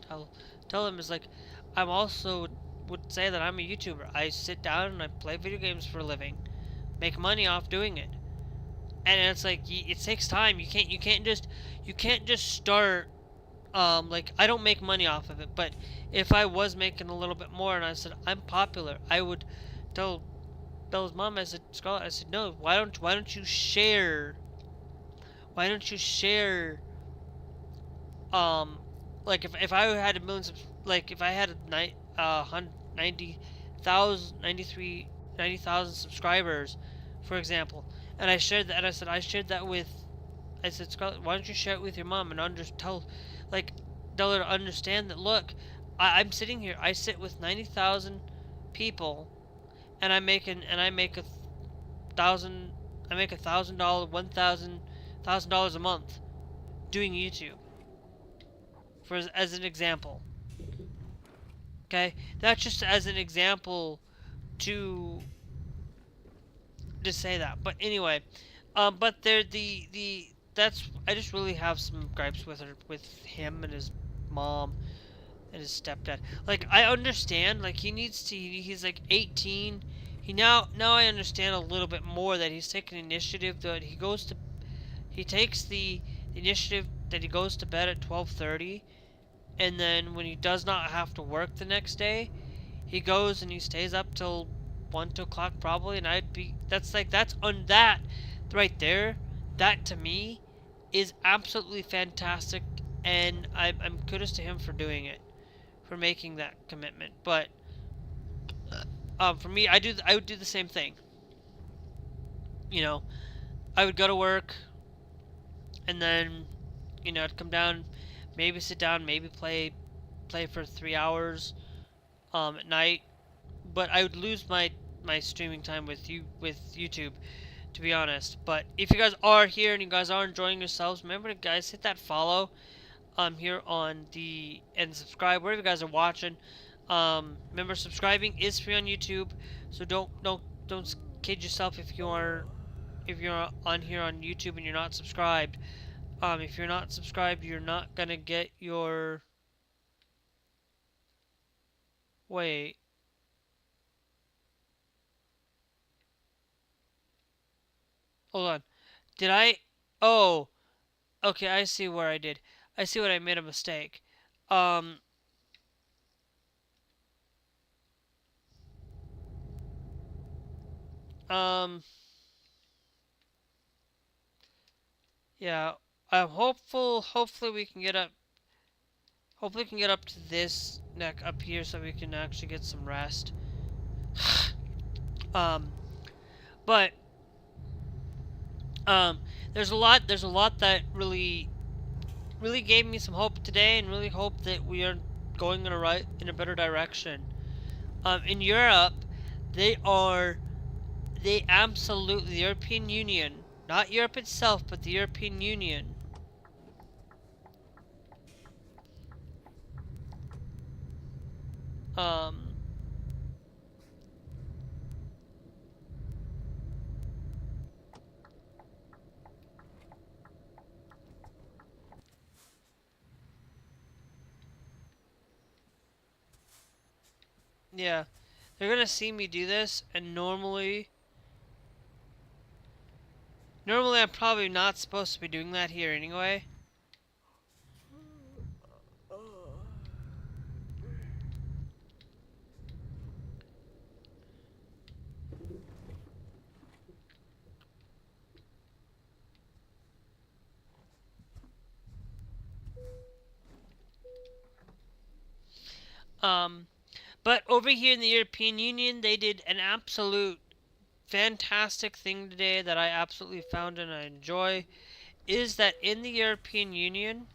tell him is like, I'm also would say that I'm a YouTuber. I sit down and I play video games for a living, make money off doing it, and it's like, it takes time. You can't just start. Like, I don't make money off of it, but if I was making a little bit more and I said I'm popular, I would tell Bella's mom. I said, Scarlett, I said, no, why don't you share? Why don't you share? Um, like, if I had a million, like, if I had a 90,000 subscribers, for example, and I shared that, and I said I shared that with, I said, Scarlett, why don't you share it with your mom and like, tell her to understand that, look, I'm sitting here, I sit with 90,000 people, and I make thousand, I make $1,000, $1,000 a month doing YouTube, for as an example. Okay, that's just as an example to say that. But anyway, but there the that's, I just really have some gripes with him and his mom and his stepdad. Like, I understand, like, he's like 18. Now I understand a little bit more that he's taking initiative, that he takes the initiative, that he goes to bed at 12:30, and then when he does not have to work the next day, he goes and he stays up till 2 o'clock probably, and that's on that right there. That to me is absolutely fantastic, and I'm kudos to him for doing it, for making that commitment. But for me, I would do the same thing. You know, I would go to work, and then, I'd come down, maybe sit down, maybe play for 3 hours at night. But I would lose my streaming time with YouTube, to be honest. But if you guys are here and you guys are enjoying yourselves, remember to, guys, hit that follow here on and subscribe wherever you guys are watching. Remember, subscribing is free on YouTube, so don't kid yourself if you're on here on YouTube and you're not subscribed. If you're not subscribed, you're not gonna get your, wait, hold on, did I, oh, okay, I see where I did. I see what I made a mistake. Um, um, yeah. I'm hopeful. Hopefully we can get up. Hopefully we can get up to this neck up here so we can actually get some rest. um, but um, there's a lot. There's a lot that really gave me some hope today, and really hope that we are going in a better direction. In Europe, they are they absolutely, the European Union, not Europe itself, but the European Union, um, yeah, they're gonna see me do this, and Normally I'm probably not supposed to be doing that here anyway. But over here in the European Union, they did an absolute fantastic thing today that I absolutely found and I enjoy, is that in the European Union,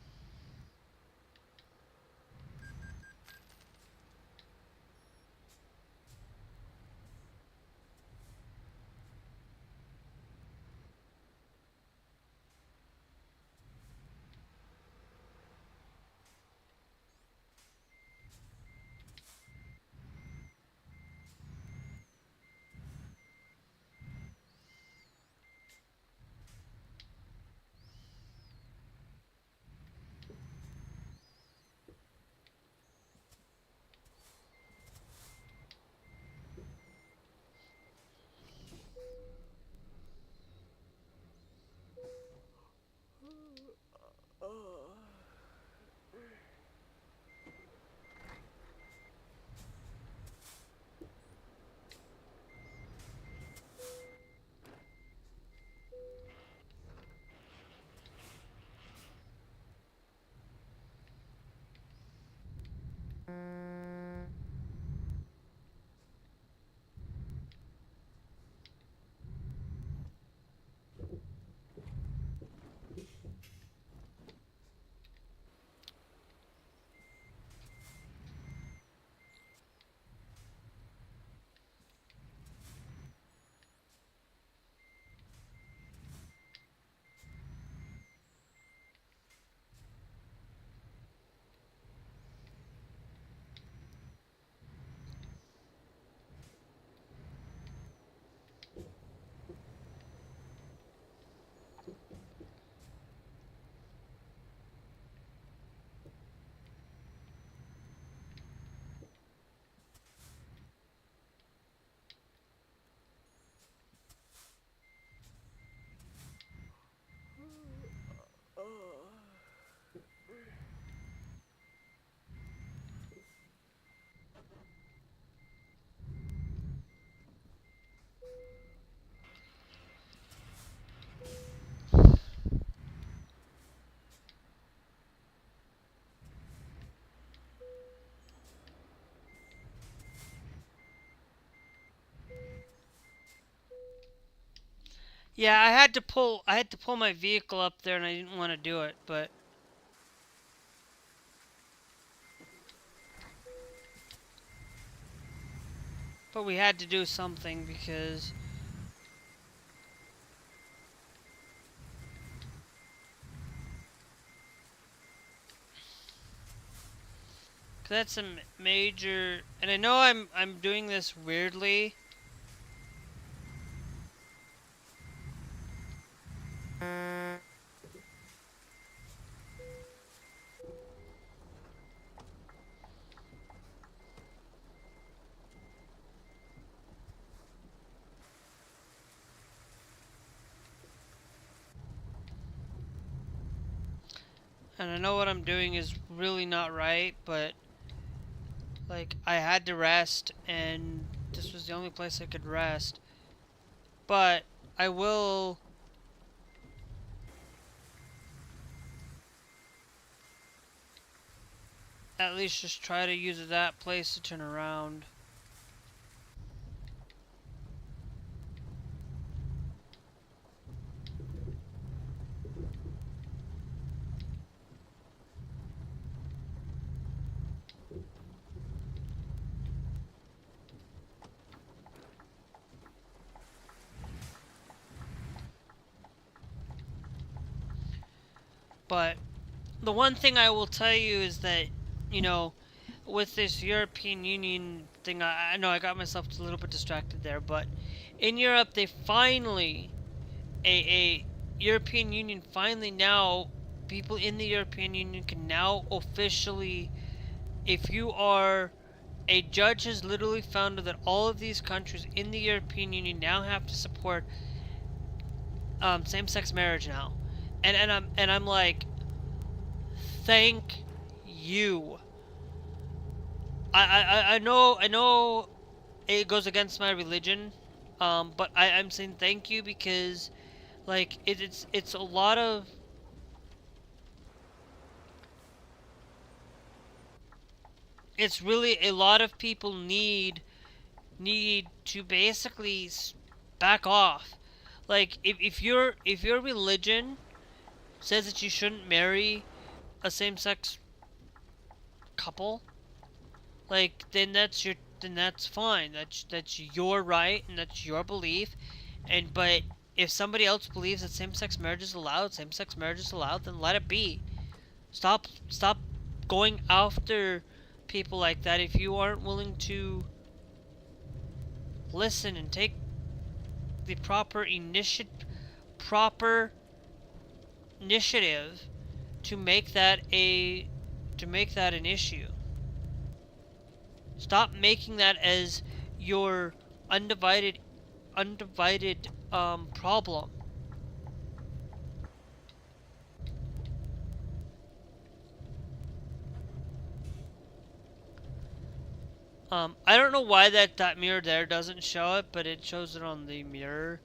yeah, I had to pull my vehicle up there and I didn't want to do it, but we had to do something because that's a major, and I know I'm doing this weirdly. And I know what I'm doing is really not right, but like I had to rest and this was the only place I could rest. But I will at least just try to use that place to turn around. But the one thing I will tell you is that, you know, with this European Union thing, I know I got myself a little bit distracted there, but in Europe, they finally, a European Union finally now, people in the European Union can now officially, if you are, a judge has literally found that all of these countries in the European Union now have to support same-sex marriage now, and I'm like, thank you. I know it goes against my religion, but I'm saying thank you because like it's a lot of it's really a lot of people need to basically back off. Like if your religion says that you shouldn't marry a same-sex couple, like then that's fine. That's your right and that's your belief. And but if somebody else believes that same-sex marriage is allowed, same-sex marriage is allowed, then let it be. Stop going after people like that if you aren't willing to listen and take the proper initiative to make that an issue. Stop making that as your undivided problem. I don't know why that mirror there doesn't show it, but it shows it on the mirror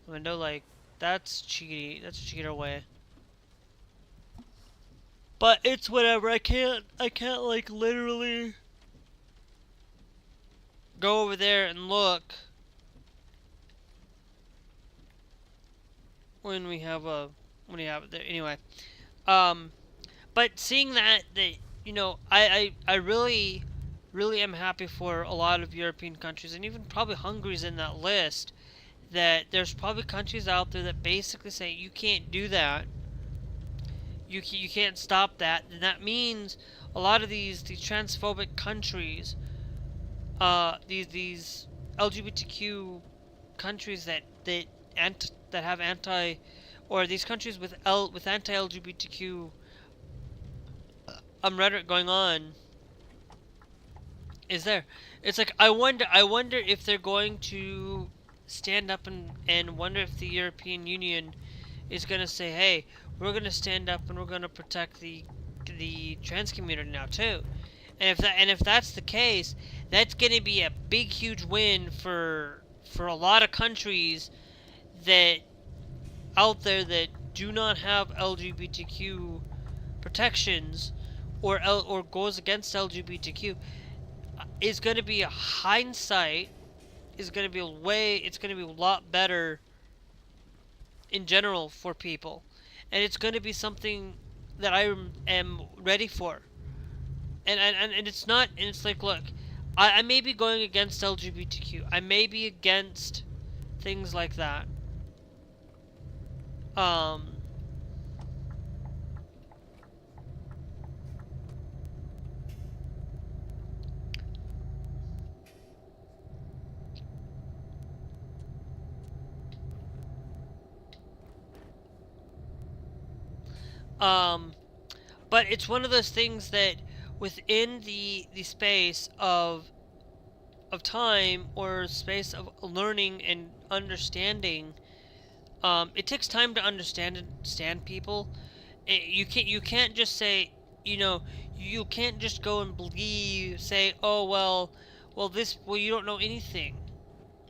window. Like, that's cheaty. That's a cheater way. But it's whatever. I can't like literally go over there and look when we have it there. Anyway, but seeing that you know, I really am happy for a lot of European countries, and even probably Hungary's in that list, that there's probably countries out there that basically say you can't do that, you can't stop that, and that means a lot of these transphobic countries, these LGBTQ countries that have anti, or these countries with anti-LGBTQ rhetoric going on, is there. It's like I wonder if they're going to stand up and wonder if the European Union is going to say, hey, we're going to stand up and we're going to protect the trans community now too. And if that's the case, that's going to be a big huge win for a lot of countries that out there that do not have LGBTQ protections, or goes against LGBTQ. Is going to be a hindsight, is going to be it's going to be a lot better in general for people, and it's going to be something that I am ready for. And it's not, and it's like, look, I may be going against LGBTQ, I may be against things like that, but it's one of those things that within the space of time, or space of learning and understanding, it takes time to understand people. You can't just say, you know, you can't just go and say, oh well you don't know anything.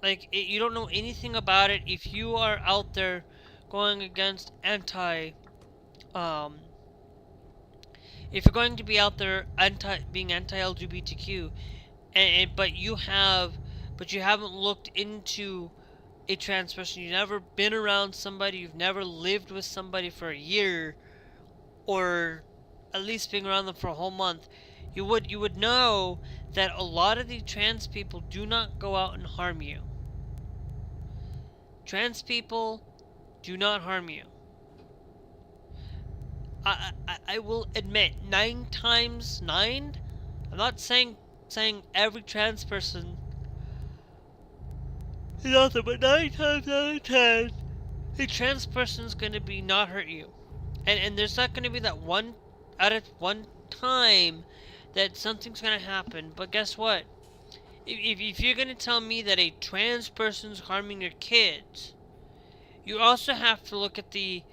Like, you don't know anything about it if you are out there going against um if you're going to be out there being anti-LGBTQ, but you haven't looked into a trans person, you've never been around somebody, you've never lived with somebody for a year, or at least being around them for a whole month, you would know that a lot of these trans people do not go out and harm you. Trans people do not harm you. I will admit, 9 times 9, I'm not saying every trans person is out there, but 9 times out of 10, a trans person is going to be not hurt you. And there's not going to be that one time that something's going to happen. But guess what? If you're going to tell me that a trans person's harming your kids, You also have to look at the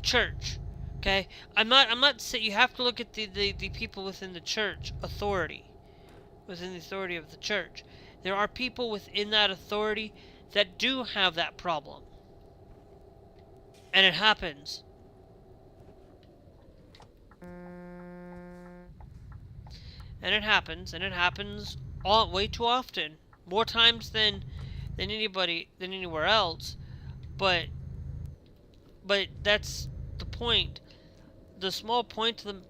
church. Okay, I'm not saying you have to look at the people within the church authority, within the authority of the church. There are people within that authority that do have that problem, and it happens. And it happens all way too often, more times than anywhere else. But that's the point. The small point of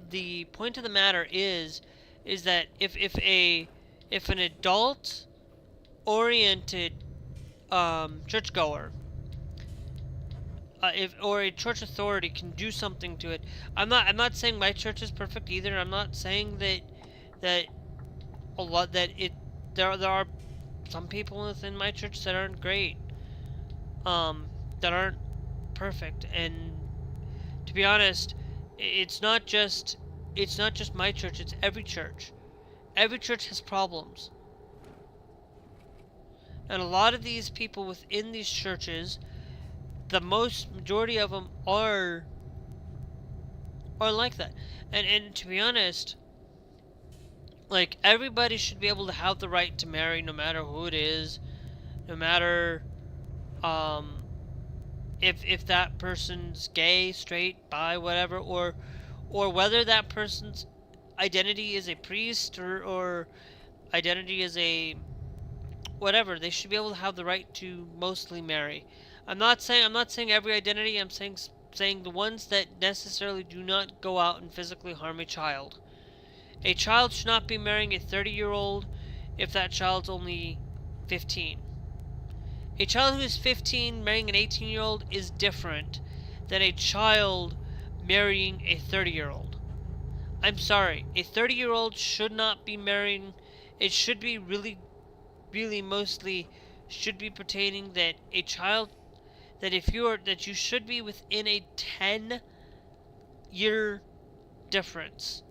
the point of the matter is that if an adult oriented churchgoer, if or a church authority can do something to it. I'm not saying my church is perfect either. I'm not saying that a lot that it there are some people within my church that aren't great, um, that aren't perfect. And to be honest, it's not just my church. It's every church. Every church has problems, and a lot of these people within these churches, the most majority of them are like that. And to be honest, like, everybody should be able to have the right to marry, no matter who it is, no matter um if that person's gay, straight, bi, whatever, or whether that person's identity is a priest or identity is a whatever. They should be able to have the right to mostly marry. I'm not saying every identity. I'm saying the ones that necessarily do not go out and physically harm a child. A child should not be marrying a 30-year-old if that child's only 15. A child who is 15 marrying an 18-year-old is different than a child marrying a 30-year-old. I'm sorry, a 30-year-old should not be marrying. It should be really mostly should be pertaining that a child that you should be within a 10-year difference.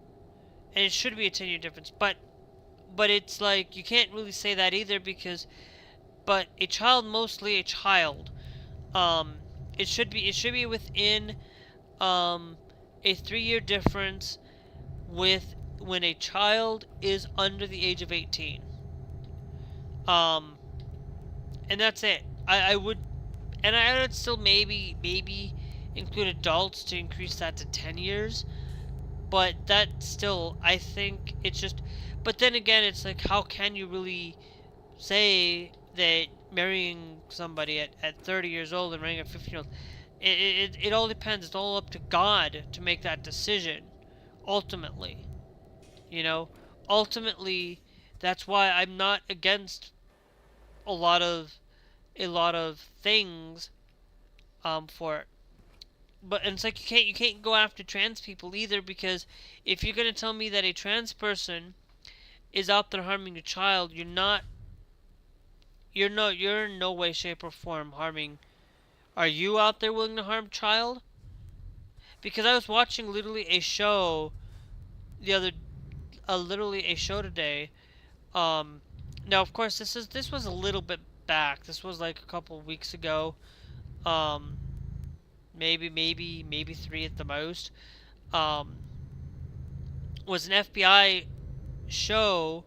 And it should be a 10-year difference, but it's like you can't really say that either, because but a child, mostly a child, um it should be within a 3-year difference with when a child is under the age of 18. um and that's it. I would, and I would still maybe include adults to increase that to 10 years. But that still, I think it's just, but then again, it's like, how can you really say that marrying somebody at 30 years old and marrying a 15-year-old, it all depends. It's all up to God to make that decision, ultimately. You know, ultimately, that's why I'm not against a lot of things for it. But and it's like you can't go after trans people either, because if you're gonna tell me that a trans person is out there harming a child, you're in no way, shape, or form harming. Are you out there willing to harm a child? Because I was watching literally a show the other, literally a show today. Um, Now of course this was a little bit back. This was like a couple weeks ago. Um, maybe 3 at the most. Um, was an FBI show.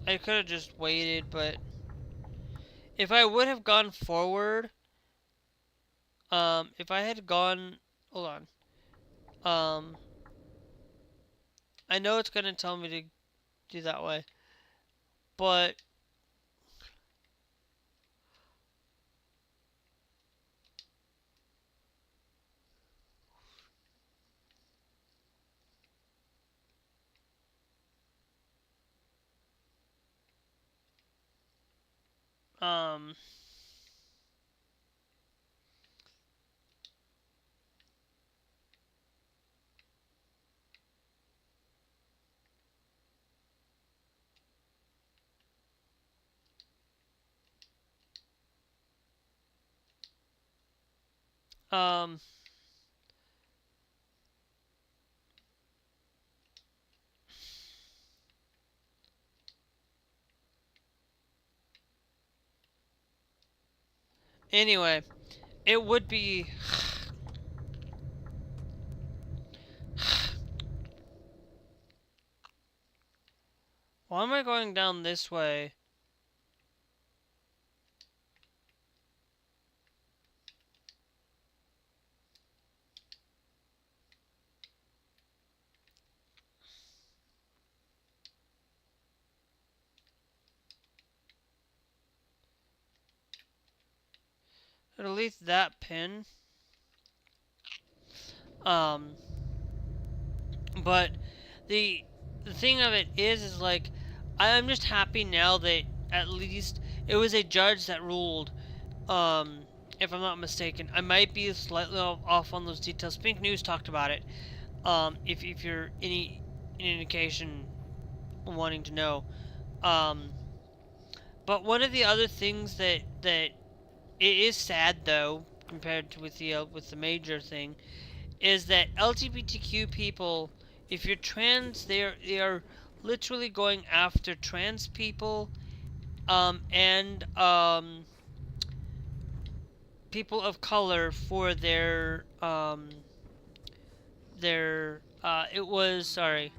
I could have just waited, but if I would have gone forward, if I had gone, hold on, um, I know it's gonna tell me to do that way, but um, Um, anyway, it would be... Why am I going down this way? Delete that pin. Um, but the thing of it is like, I'm just happy now that at least it was a judge that ruled. If I'm not mistaken, I might be slightly off on those details. Pink News talked about it. If you're any indication wanting to know. Um, but one of the other things that it is sad though, compared to with the major thing, is that LGBTQ people, if you're trans, they are literally going after trans people, and people of color for their it was sorry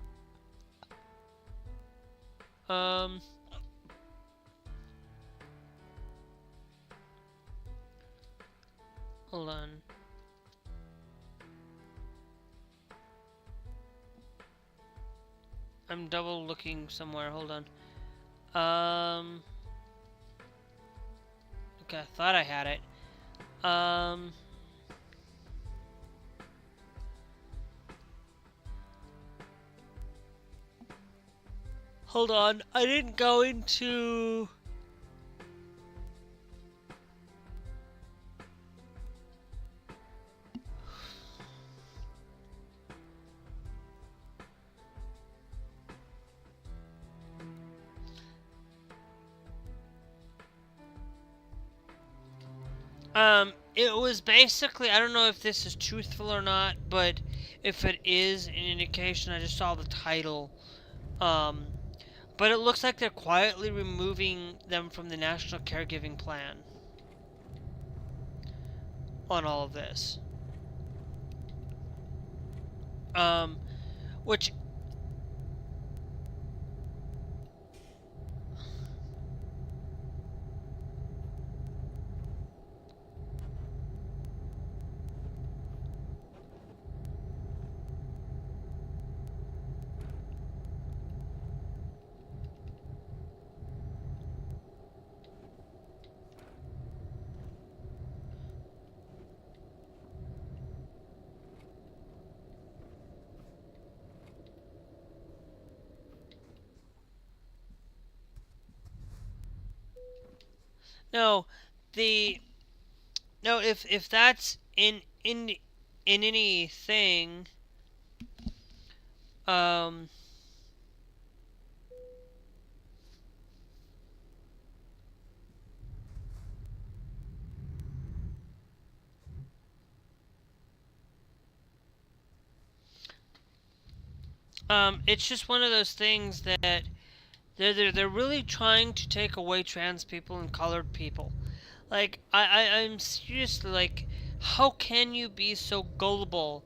um hold on. I'm double looking somewhere. Hold on. Okay, I thought I had it. Hold on. I didn't go into... It was basically, I don't know if this is truthful or not, but if it is an indication, I just saw the title. Um, but it looks like they're quietly removing them from the National Caregiving Plan on all of this. Which no, the no, if that's in anything, um, it's just one of those things that they're really trying to take away trans people and colored people. Like I'm seriously like, how can you be so gullible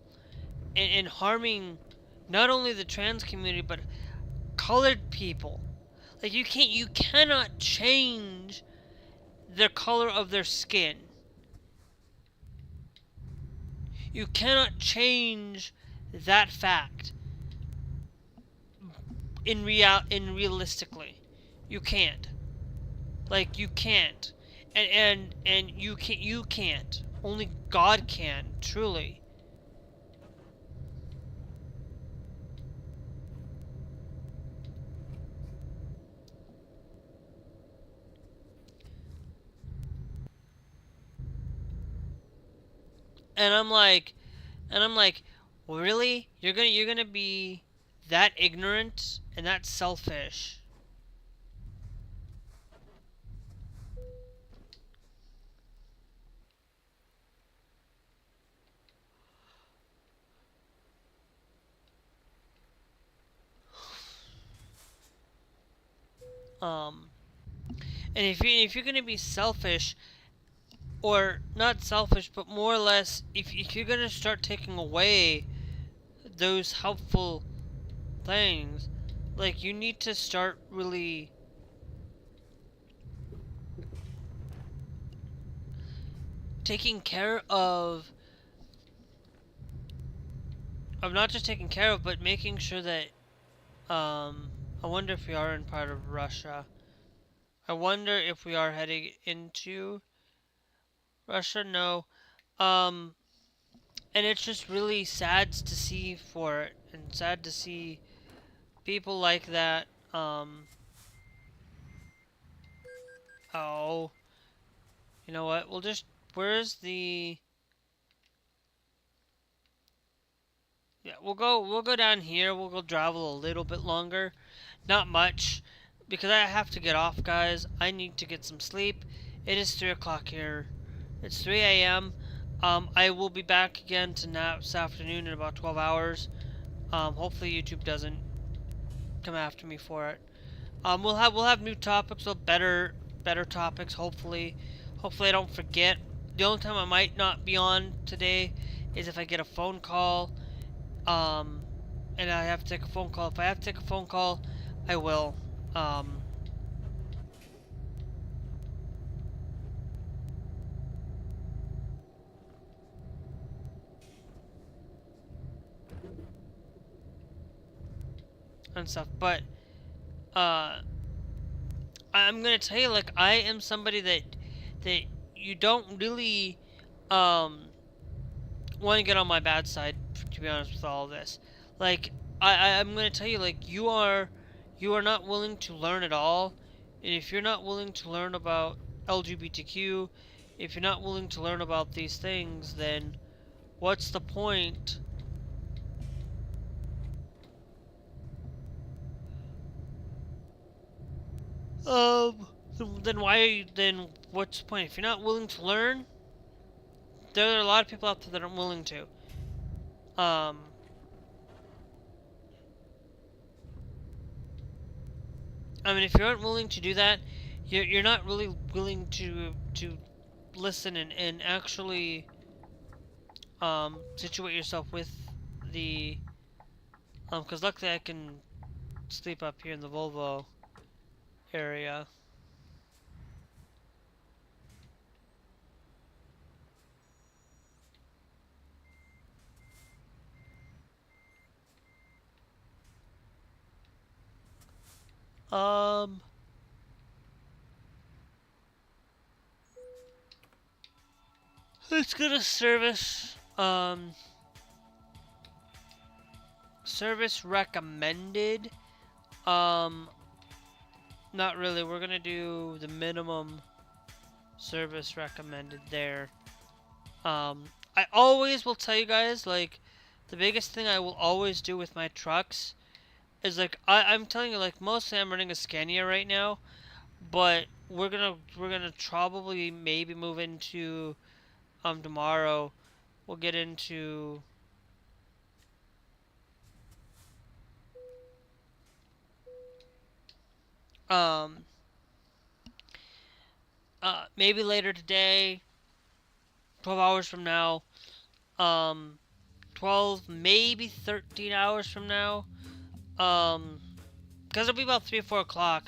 in harming not only the trans community but colored people? Like you cannot change the color of their skin. You cannot change that fact in realistically. You can't. Like you can't. And you can't. Only God can, truly. And I'm like really? You're gonna be that ignorant and that selfish? Um, and if you're gonna be selfish, or not selfish, but more or less, if you're gonna start taking away those helpful things, like, you need to start really taking care of not just taking care of, but making sure that, I wonder if we are in part of Russia. I wonder if we are heading into Russia. No. Um, and it's just really sad to see for it, and sad to see people like that. Oh, you know what? We'll just, where's the, yeah, we'll go down here. We'll go travel a little bit longer. Not much, because I have to get off, guys. I need to get some sleep. It is 3 o'clock here. It's 3 a.m. I will be back again to nap this afternoon in about 12 hours. Hopefully YouTube doesn't come after me for it. We'll have new topics, so better topics. Hopefully I don't forget. The only time I might not be on today is if I get a phone call. And I have to take a phone call. If I have to take a phone call, I will. And stuff. But I'm gonna tell you, like, I am somebody that you don't really want to get on my bad side, to be honest with all of this. Like, I'm gonna tell you, like, you are not willing to learn at all, and if you're not willing to learn about LGBTQ, if you're not willing to learn about these things, then what's the point? Then why are you, then what's the point? If you're not willing to learn, there are a lot of people out there that aren't willing to. I mean, if you aren't willing to do that, you're not really willing to listen and actually situate yourself with the because luckily I can sleep up here in the Volvo area. Let's go to service. Service recommended. Not really. We're gonna do the minimum service recommended there. I always will tell you guys, like, the biggest thing I will always do with my trucks is, like, I'm telling you, like, mostly I'm running a Scania right now, but we're gonna probably maybe move into tomorrow. We'll get into maybe later today, 12 hours from now, 12, maybe 13 hours from now, because it'll be about 3 or 4 o'clock,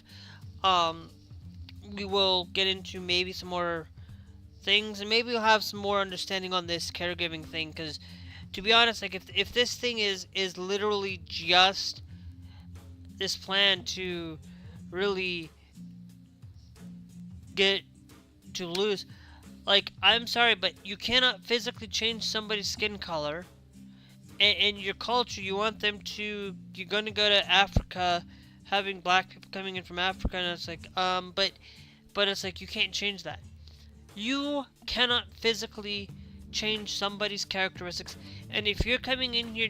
we will get into maybe some more things, and maybe we'll have some more understanding on this caregiving thing, because, to be honest, like, if this thing is literally just this plan to really get to lose, like, I'm sorry, but you cannot physically change somebody's skin color. And your culture, you want them to, you're going to go to Africa, having black people coming in from Africa, and it's like, but it's like, you can't change that. You cannot physically change somebody's characteristics. And if you're coming in here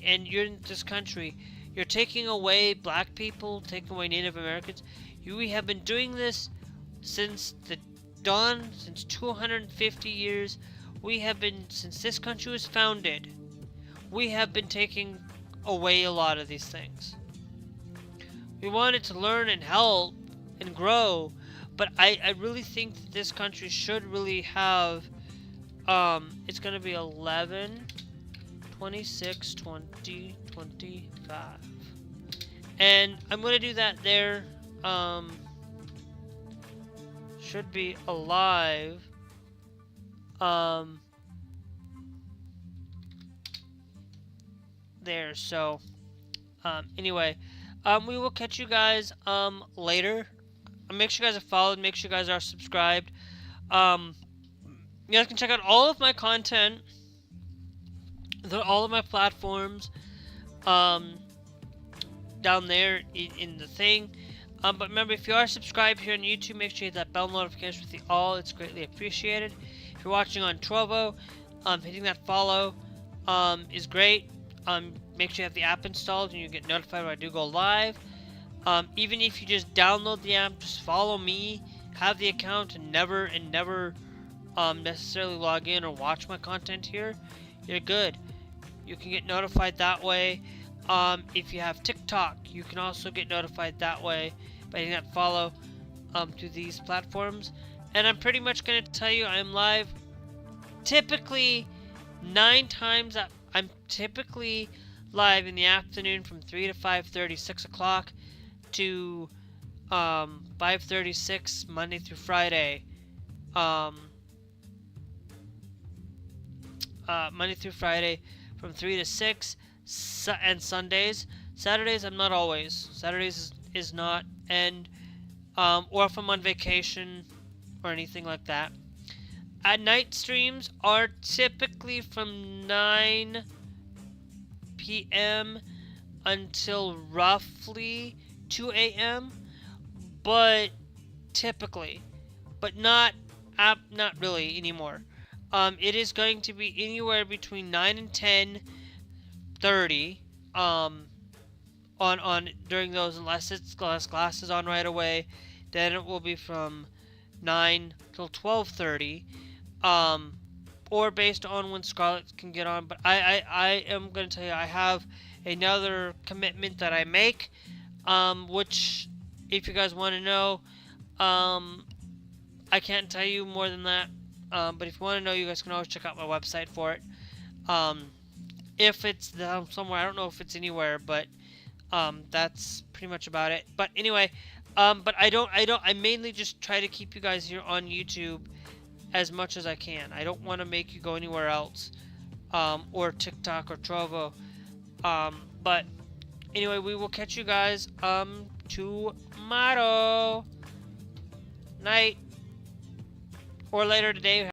and you're in this country, you're taking away black people, taking away Native Americans. We have been doing this since the dawn, since 250 years. We have been, since this country was founded, we have been taking away a lot of these things. We wanted to learn and help, and grow. But I really think that this country should really have, it's going to be 11, 26, 20, 25. And I'm going to do that there. Should be alive. There, so, anyway, we will catch you guys, later. Make sure you guys are followed, make sure you guys are subscribed. You guys can check out all of my content, all of my platforms, down there in the thing. But remember, if you are subscribed here on YouTube, make sure you hit that bell notification with the all. It's greatly appreciated. If you're watching on Trovo, hitting that follow, is great. Make sure you have the app installed and you get notified when I do go live. Even if you just download the app, just follow me, have the account, and never necessarily log in or watch my content here, you're good. You can get notified that way. If you have TikTok, you can also get notified that way by hitting that follow to these platforms. And I'm pretty much going to tell you I'm live typically 9 times. I'm typically live in the afternoon from 3 to 5:30, 6 o'clock to 5:36 Monday through Friday. Monday through Friday from 3 to 6, and Sundays. Saturdays I'm not always. Saturdays is not, and or if I'm on vacation or anything like that. At night streams are typically from 9 p.m. until roughly 2 a.m. but typically, but not really anymore. It is going to be anywhere between 9 and 10:30 on during those, unless classes on right away. Then it will be from 9 till 12:30, or based on when Scarlett can get on. But I am going to tell you, I have another commitment that I make, which, if you guys want to know, I can't tell you more than that. But if you want to know, you guys can always check out my website for it. If it's somewhere, I don't know if it's anywhere, but that's pretty much about it. But anyway, but I mainly just try to keep you guys here on YouTube as much as I can. I don't want to make you go anywhere else, or TikTok or Trovo. But anyway, we will catch you guys tomorrow night or later today.